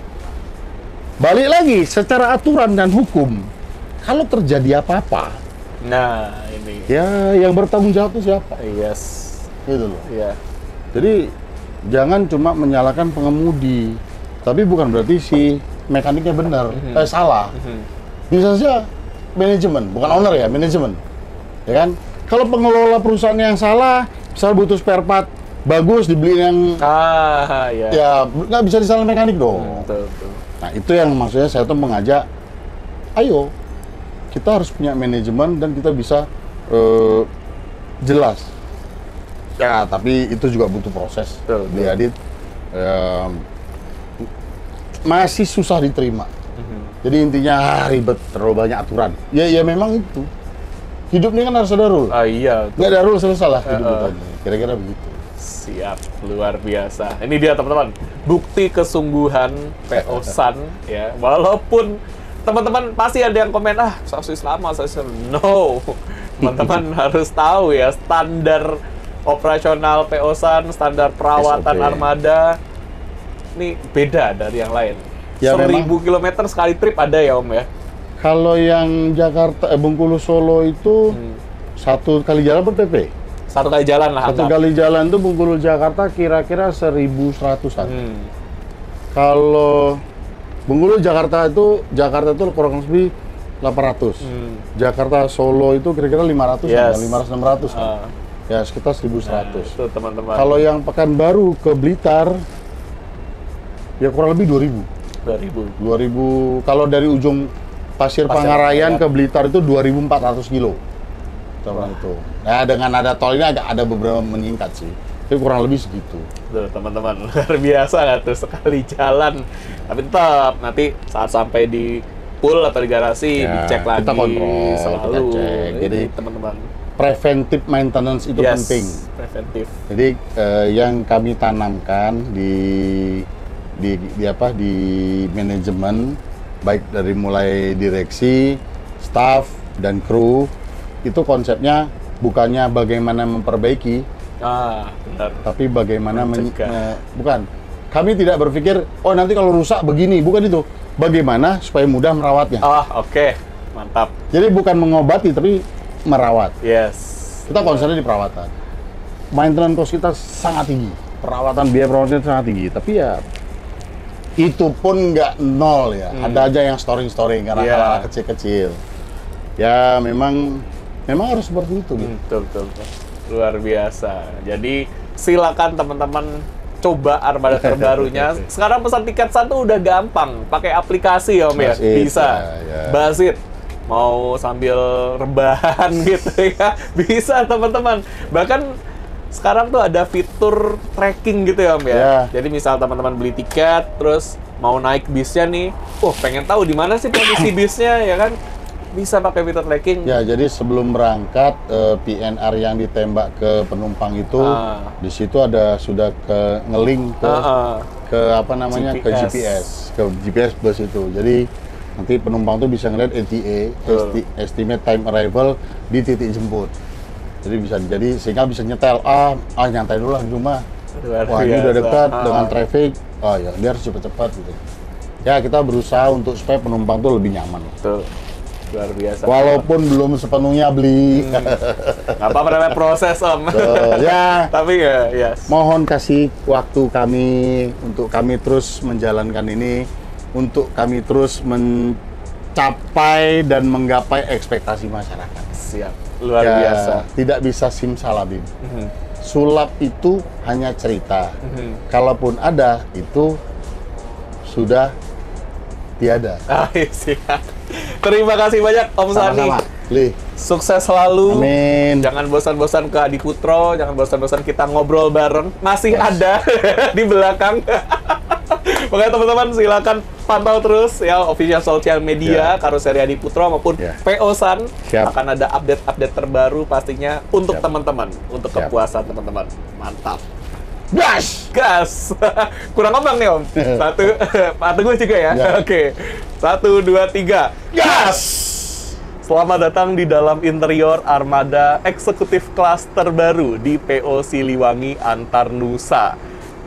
Balik lagi secara aturan dan hukum, kalau terjadi apa-apa, nah ini. Ya yang bertanggung jawab itu siapa? Gitu loh. Iya. Jadi jangan cuma menyalahkan pengemudi, tapi bukan berarti si mekaniknya benar, salah. Bisa saja manajemen, bukan owner ya, manajemen. Ya kan? Kalau pengelola perusahaan yang salah, misal butuh spare part bagus dibeli yang ya nggak bisa disalahin mekanik dong. Betul. Nah itu yang maksudnya saya tuh mengajak, ayo kita harus punya manajemen dan kita bisa jelas. Ya tapi itu juga butuh proses. Diadit masih susah diterima. Jadi intinya ribet, terlalu banyak aturan. Ya memang itu. Hidup ini kan harus ada rule. Iya. Nggak ada rule selesai lah hidup kita. Kira-kira begitu. Siap, luar biasa. Ini dia teman-teman, bukti kesungguhan PO Sun ya. Walaupun teman-teman pasti ada yang komen, sasis lama, sasis no. Teman-teman harus tahu ya, standar operasional PO Sun, standar perawatan armada ini beda dari yang lain. Ya, 1000 kilometer sekali trip ada ya Om ya? Kalau yang Jakarta, Bengkulu Solo itu satu kali jalan per PP? Satu kali jalan lah. Satu kali jalan itu Bengkulu Jakarta kira-kira 1.100-an. Kalau Bengkulu Jakarta itu kurang lebih 800. Jakarta Solo itu kira-kira 500, 500-600 kan. Ya sekitar 1.100. Itu teman-teman. Kalau yang Pekanbaru ke Blitar ya kurang lebih 2.000. Kalau dari ujung Pasir Pangarayan ke Blitar itu 2.400 kilo. Itu. Nah, dengan ada tol ini ada beberapa meningkat sih. Tapi kurang lebih segitu. Tuh, teman-teman, luar biasa nggak tuh sekali jalan. Tapi tetap nanti saat sampai di pool atau di garasi ya, dicek lagi kita kontrol, selalu. kita cek. Jadi teman-teman, preventive maintenance itu penting. Preventif. Jadi yang kami tanamkan di manajemen, baik dari mulai direksi, staff dan kru, itu konsepnya bukannya bagaimana memperbaiki, benar. tapi bagaimana bukan. Kami tidak berpikir, oh nanti kalau rusak begini, bukan itu. Bagaimana supaya mudah merawatnya. Oke. Mantap. Jadi bukan mengobati, tapi merawat. Yes. Kita konsennya di perawatan. Maintenance cost kita sangat tinggi. Biaya perawatan sangat tinggi. Tapi ya, itu pun nggak nol ya. Ada aja yang storing karena hal-hal kecil-kecil. Ya memang harus seperti itu. Gitu. Betul. Luar biasa. Jadi silakan teman-teman coba armada terbarunya. Sekarang pesan tiket satu udah gampang, pakai aplikasi ya Om ya. Bisa. Basit. Mau sambil rebahan gitu ya. Bisa teman-teman. Bahkan sekarang tuh ada fitur tracking gitu ya Om ya. Jadi misal teman-teman beli tiket terus mau naik bisnya nih, pengen tahu di mana sih posisi bisnya ya kan? Bisa pakai fitur tracking. Ya, jadi sebelum berangkat PNR yang ditembak ke penumpang itu di situ sudah nge-link ke apa namanya GPS. Ke GPS bus itu. Jadi nanti penumpang tuh bisa ngeliat ETA, estimate time arrival di titik jemput. Jadi sehingga bisa nyetel nyantai dulu lah di rumah. Wah, ini udah dekat dengan traffic. Ya, dia harus cepat-cepat gitu. Ya, kita berusaha untuk supaya penumpang tuh lebih nyaman. Betul. Luar biasa. Walaupun belum sepenuhnya beli. Nggak apa-apa, namanya proses Om. Ya. Tapi ya. Mohon kasih waktu kami untuk kami terus menjalankan ini, untuk kami terus mencapai dan menggapai ekspektasi masyarakat. Siap. Luar biasa. Tidak bisa simsalabim. Sulap itu hanya cerita. Kalaupun ada, itu sudah tiada. Siap. Terima kasih banyak Om Sani. Sukses selalu. Amin. Jangan bosan-bosan ke Adi Putro, jangan bosan-bosan kita ngobrol bareng. Masih ada di belakang. Makanya teman-teman silakan pantau terus ya official sosial media Karoseri Adi Putro maupun PO San. Akan ada update-update terbaru pastinya untuk teman-teman, untuk kepuasan teman-teman. Mantap. Gas! Kurang ngomong nih Om. Satu, Pak Teguh juga ya? Oke. 1, 2, 3. Gas! Selamat datang di dalam interior armada eksekutif kelas terbaru di PO Siliwangi Antar Nusa.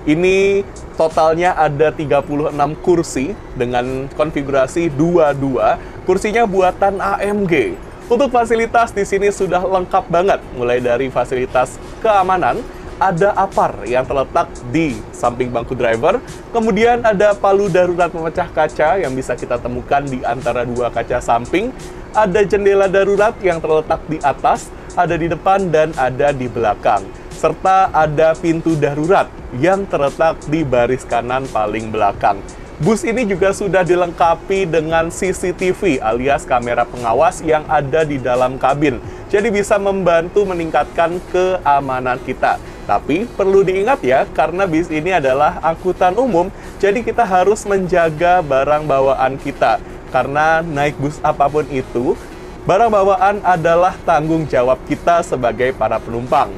Ini totalnya ada 36 kursi dengan konfigurasi 22. Kursinya buatan AMG. Untuk fasilitas di sini sudah lengkap banget, mulai dari fasilitas keamanan. Ada APAR yang terletak di samping bangku driver. Kemudian ada palu darurat pemecah kaca yang bisa kita temukan di antara dua kaca samping. Ada jendela darurat yang terletak di atas, ada di depan, dan ada di belakang. Serta ada pintu darurat yang terletak di baris kanan paling belakang. Bus ini juga sudah dilengkapi dengan CCTV alias kamera pengawas yang ada di dalam kabin. Jadi bisa membantu meningkatkan keamanan kita. Tapi perlu diingat ya, karena bis ini adalah angkutan umum, jadi kita harus menjaga barang bawaan kita. Karena naik bus apapun itu, barang bawaan adalah tanggung jawab kita sebagai para penumpang.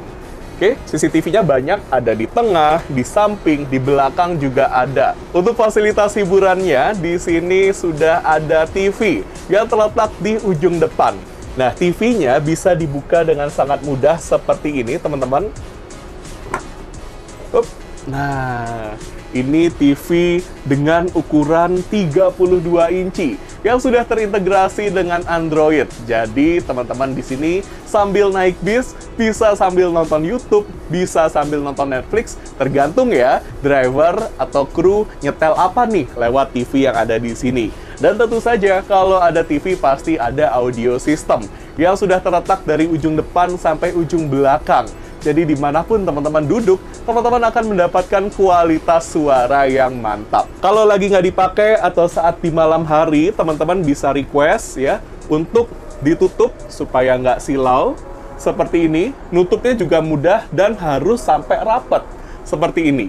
Oke, CCTV-nya banyak, ada di tengah, di samping, di belakang juga ada. Untuk fasilitas hiburannya, di sini sudah ada TV yang terletak di ujung depan. Nah, TV-nya bisa dibuka dengan sangat mudah seperti ini, teman-teman. Nah, ini TV dengan ukuran 32 inci yang sudah terintegrasi dengan Android. Jadi, teman-teman di sini sambil naik bis, bisa sambil nonton YouTube, bisa sambil nonton Netflix, tergantung ya driver atau kru nyetel apa nih lewat TV yang ada di sini. Dan tentu saja kalau ada TV pasti ada audio system yang sudah terletak dari ujung depan sampai ujung belakang. Jadi dimanapun teman-teman duduk, teman-teman akan mendapatkan kualitas suara yang mantap. Kalau lagi nggak dipakai atau saat di malam hari, teman-teman bisa request ya untuk ditutup supaya nggak silau. Seperti ini, nutupnya juga mudah dan harus sampai rapat. Seperti ini.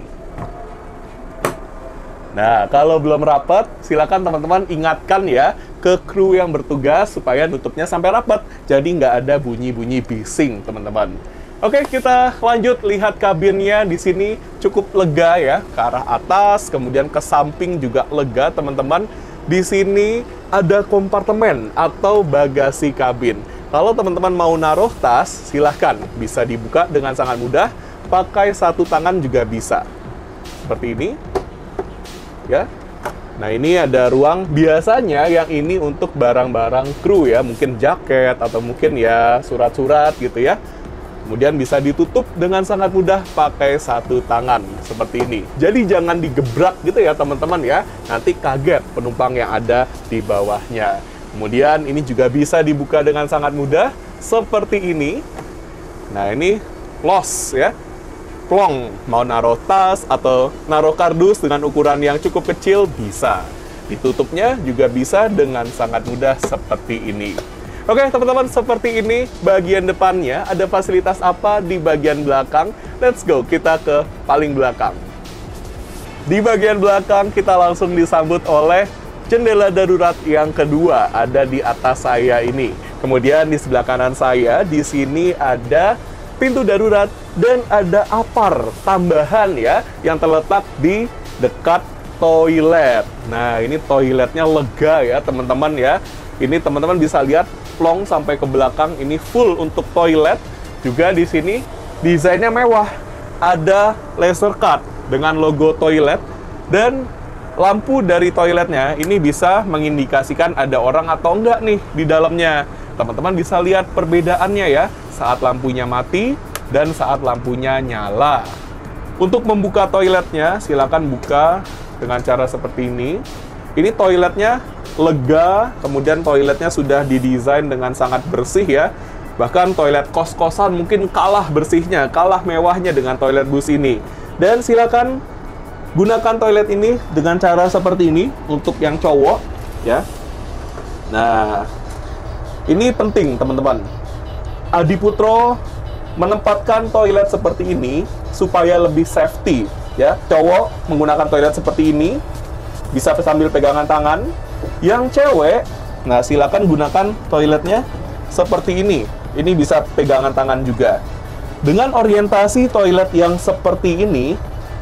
Nah, kalau belum rapat, silakan teman-teman ingatkan ya ke kru yang bertugas supaya nutupnya sampai rapat. Jadi nggak ada bunyi-bunyi bising, teman-teman. Oke, kita lanjut lihat kabinnya. Di sini cukup lega ya, ke arah atas, kemudian ke samping juga lega, teman-teman. Di sini ada kompartemen atau bagasi kabin. Kalau teman-teman mau naruh tas, silahkan bisa dibuka dengan sangat mudah. Pakai satu tangan juga bisa. Seperti ini. Ya. Nah, ini ada ruang, biasanya yang ini untuk barang-barang kru ya, mungkin jaket atau mungkin ya surat-surat gitu ya. Kemudian bisa ditutup dengan sangat mudah pakai satu tangan seperti ini. Jadi jangan digebrak gitu ya teman-teman ya, nanti kaget penumpang yang ada di bawahnya. Kemudian ini juga bisa dibuka dengan sangat mudah seperti ini. Nah, ini close ya. Plong, mau naruh tas atau naruh kardus dengan ukuran yang cukup kecil bisa. Ditutupnya juga bisa dengan sangat mudah seperti ini. Oke teman-teman, seperti ini bagian depannya. Ada fasilitas apa di bagian belakang? Let's go, kita ke paling belakang. Di bagian belakang kita langsung disambut oleh jendela darurat yang kedua, ada di atas saya ini. Kemudian di sebelah kanan saya, di sini ada pintu darurat dan ada apar tambahan ya yang terletak di dekat toilet. Nah, ini toiletnya lega ya teman-teman ya. Ini teman-teman bisa lihat plong sampai ke belakang, ini full untuk toilet. Juga di sini desainnya mewah. Ada laser cut dengan logo toilet dan lampu dari toiletnya ini bisa mengindikasikan ada orang atau enggak nih di dalamnya. Teman-teman bisa lihat perbedaannya ya, saat lampunya mati dan saat lampunya nyala. Untuk membuka toiletnya, silakan buka dengan cara seperti ini. Ini toiletnya lega, kemudian toiletnya sudah didesain dengan sangat bersih ya. Bahkan toilet kos-kosan mungkin kalah bersihnya, kalah mewahnya dengan toilet bus ini. Dan silakan gunakan toilet ini dengan cara seperti ini untuk yang cowok ya. Nah, ini penting teman-teman. Adiputro menempatkan toilet seperti ini supaya lebih safety ya. Cowok menggunakan toilet seperti ini bisa sambil pegangan tangan. Yang cewek, nah silakan gunakan toiletnya seperti ini. Ini bisa pegangan tangan juga. Dengan orientasi toilet yang seperti ini,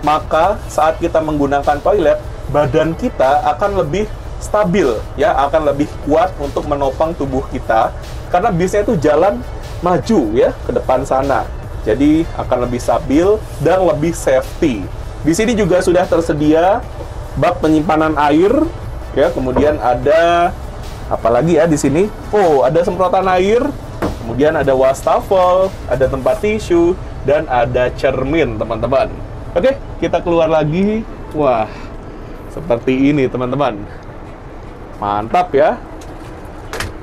maka saat kita menggunakan toilet, badan kita akan lebih stabil ya, akan lebih kuat untuk menopang tubuh kita karena bisnya itu jalan maju ya ke depan sana. Jadi akan lebih stabil dan lebih safety. Di sini juga sudah tersedia bak penyimpanan air ya, kemudian ada apa lagi ya di sini? Oh, ada semprotan air, kemudian ada wastafel, ada tempat tisu dan ada cermin, teman-teman. Oke, kita keluar lagi. Wah, seperti ini, teman-teman. Mantap ya.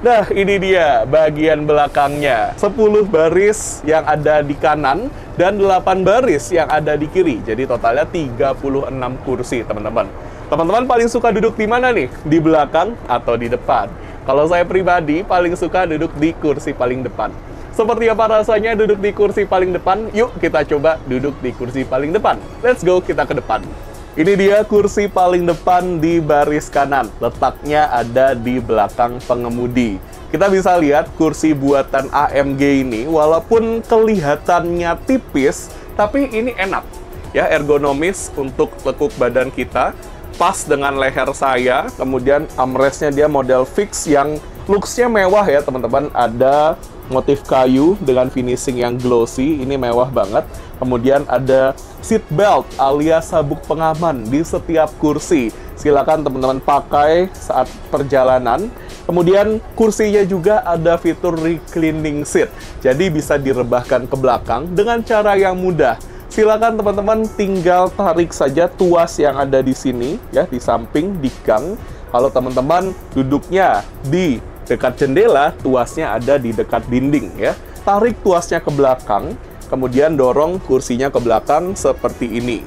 Nah, ini dia bagian belakangnya. 10 baris yang ada di kanan dan 8 baris yang ada di kiri. Jadi totalnya 36 kursi, teman-teman. Teman-teman paling suka duduk di mana nih? Di belakang atau di depan? Kalau saya pribadi paling suka duduk di kursi paling depan. Seperti apa rasanya duduk di kursi paling depan? Yuk kita coba duduk di kursi paling depan. Let's go, kita ke depan. Ini dia kursi paling depan di baris kanan. Letaknya ada di belakang pengemudi. Kita bisa lihat kursi buatan AMG ini, walaupun kelihatannya tipis, tapi ini enak. Ya, ergonomis untuk lekuk badan kita. Pas dengan leher saya. Kemudian armrestnya dia model fix yang looks-nya mewah ya teman-teman. Ada motif kayu dengan finishing yang glossy. Ini mewah banget. Kemudian ada seat belt alias sabuk pengaman di setiap kursi. Silakan teman-teman pakai saat perjalanan. Kemudian kursinya juga ada fitur reclining seat. Jadi bisa direbahkan ke belakang dengan cara yang mudah. Silakan teman-teman tinggal tarik saja tuas yang ada di sini ya, di samping di gang. Kalau teman-teman duduknya di dekat jendela, tuasnya ada di dekat dinding ya. Tarik tuasnya ke belakang, kemudian dorong kursinya ke belakang seperti ini.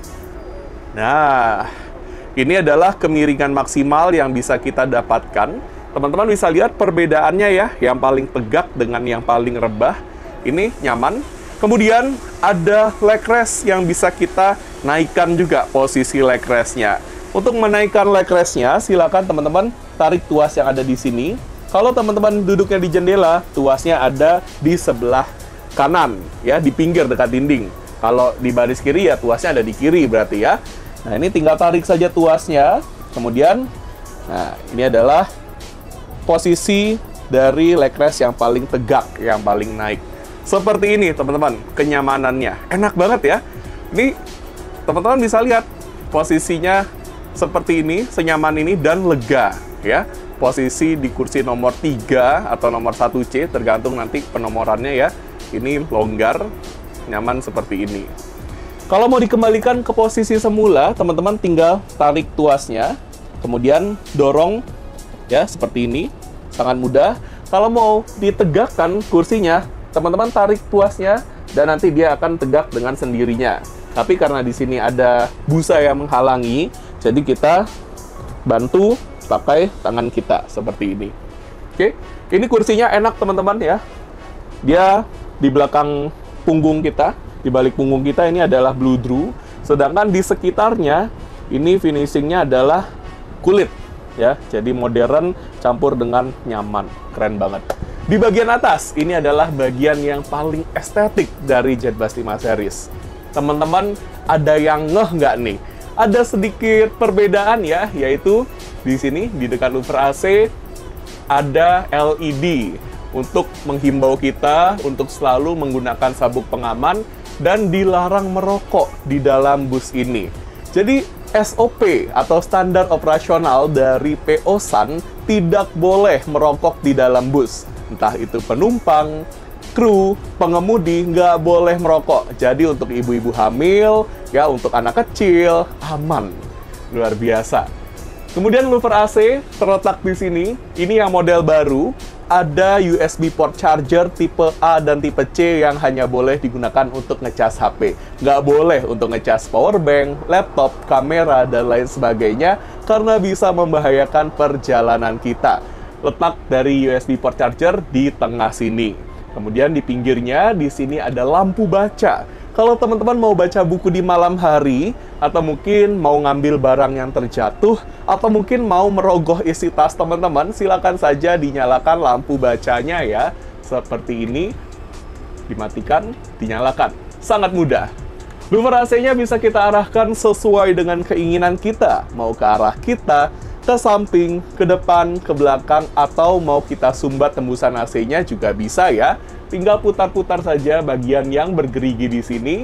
Nah, ini adalah kemiringan maksimal yang bisa kita dapatkan. Teman-teman bisa lihat perbedaannya ya, yang paling tegak dengan yang paling rebah. Ini nyaman. Kemudian ada leg rest yang bisa kita naikkan juga posisi leg rest-nya. Untuk menaikkan leg rest-nya, silakan teman-teman tarik tuas yang ada di sini. Kalau teman-teman duduknya di jendela, tuasnya ada di sebelah kanan, ya, di pinggir dekat dinding. Kalau di baris kiri, ya tuasnya ada di kiri berarti ya. Nah, ini tinggal tarik saja tuasnya. Kemudian, nah, ini adalah posisi dari leg rest yang paling tegak, yang paling naik. Seperti ini, teman-teman, kenyamanannya. Enak banget ya. Ini, teman-teman bisa lihat posisinya seperti ini, senyaman ini, dan lega, ya. Posisi di kursi nomor 3 atau nomor 1C, tergantung nanti penomorannya ya. Ini longgar, nyaman seperti ini. Kalau mau dikembalikan ke posisi semula, teman-teman tinggal tarik tuasnya, kemudian dorong, ya, seperti ini. Sangat mudah. Kalau mau ditegakkan kursinya, teman-teman tarik tuasnya dan nanti dia akan tegak dengan sendirinya. Tapi karena di sini ada busa yang menghalangi, jadi kita bantu pakai tangan kita seperti ini. Oke, ini kursinya enak teman-teman ya. Dia di belakang punggung kita, di balik punggung kita ini adalah bludru, sedangkan di sekitarnya ini finishingnya adalah kulit. Ya, jadi modern campur dengan nyaman, keren banget. Di bagian atas, ini adalah bagian yang paling estetik dari Jetbus 5 series. Teman-teman, ada yang ngeh nggak nih? Ada sedikit perbedaan ya, yaitu di sini, di dekat louver AC, ada LED untuk menghimbau kita untuk selalu menggunakan sabuk pengaman dan dilarang merokok di dalam bus ini. Jadi, SOP atau standar operasional dari PO Sun tidak boleh merokok di dalam bus. Entah itu penumpang, kru, pengemudi, nggak boleh merokok. Jadi untuk ibu-ibu hamil, ya untuk anak kecil, aman. Luar biasa. Kemudian louver AC terletak di sini. Ini yang model baru. Ada USB port charger tipe A dan tipe C yang hanya boleh digunakan untuk ngecas HP. Nggak boleh untuk ngecas power bank, laptop, kamera, dan lain sebagainya karena bisa membahayakan perjalanan kita. Letak dari USB port charger di tengah sini. Kemudian di pinggirnya, di sini ada lampu baca. Kalau teman-teman mau baca buku di malam hari, atau mungkin mau ngambil barang yang terjatuh, atau mungkin mau merogoh isi tas teman-teman, silakan saja dinyalakan lampu bacanya ya. Seperti ini, dimatikan, dinyalakan. Sangat mudah. Louver AC-nya bisa kita arahkan sesuai dengan keinginan kita. Mau ke arah kita, ke samping, ke depan, ke belakang, atau mau kita sumbat tembusan AC-nya juga bisa ya. Tinggal putar-putar saja bagian yang bergerigi di sini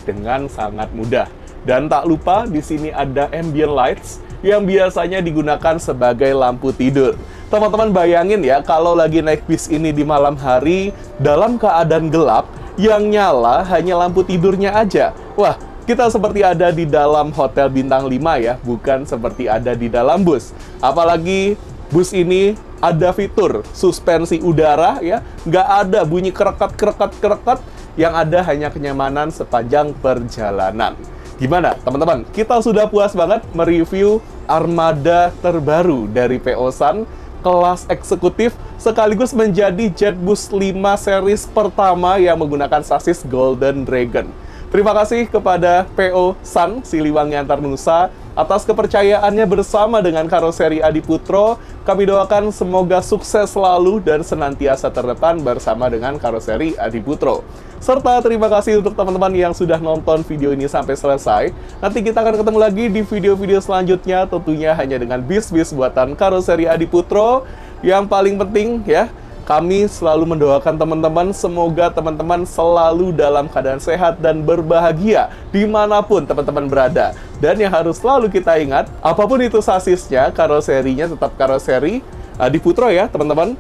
dengan sangat mudah. Dan tak lupa di sini ada ambient lights yang biasanya digunakan sebagai lampu tidur. Teman-teman bayangin ya, kalau lagi naik bis ini di malam hari dalam keadaan gelap, yang nyala hanya lampu tidurnya aja. Wah, kita seperti ada di dalam hotel bintang 5 ya, bukan seperti ada di dalam bus. Apalagi bus ini ada fitur suspensi udara ya, nggak ada bunyi kerekat, yang ada hanya kenyamanan sepanjang perjalanan. Gimana teman-teman? Kita sudah puas banget mereview armada terbaru dari PO Sun, kelas eksekutif, sekaligus menjadi Jetbus 5 series pertama yang menggunakan sasis Golden Dragon. Terima kasih kepada PO Sun, Siliwangi Antar Nusa, atas kepercayaannya bersama dengan Karoseri Adiputro. Kami doakan semoga sukses selalu dan senantiasa terdepan bersama dengan Karoseri Adiputro. Serta terima kasih untuk teman-teman yang sudah nonton video ini sampai selesai. Nanti kita akan ketemu lagi di video-video selanjutnya, tentunya hanya dengan bis-bis buatan Karoseri Adiputro. Yang paling penting ya, kami selalu mendoakan teman-teman, semoga teman-teman selalu dalam keadaan sehat dan berbahagia dimanapun teman-teman berada. Dan yang harus selalu kita ingat, apapun itu sasisnya, karoserinya tetap Karoseri Adiputro ya teman-teman.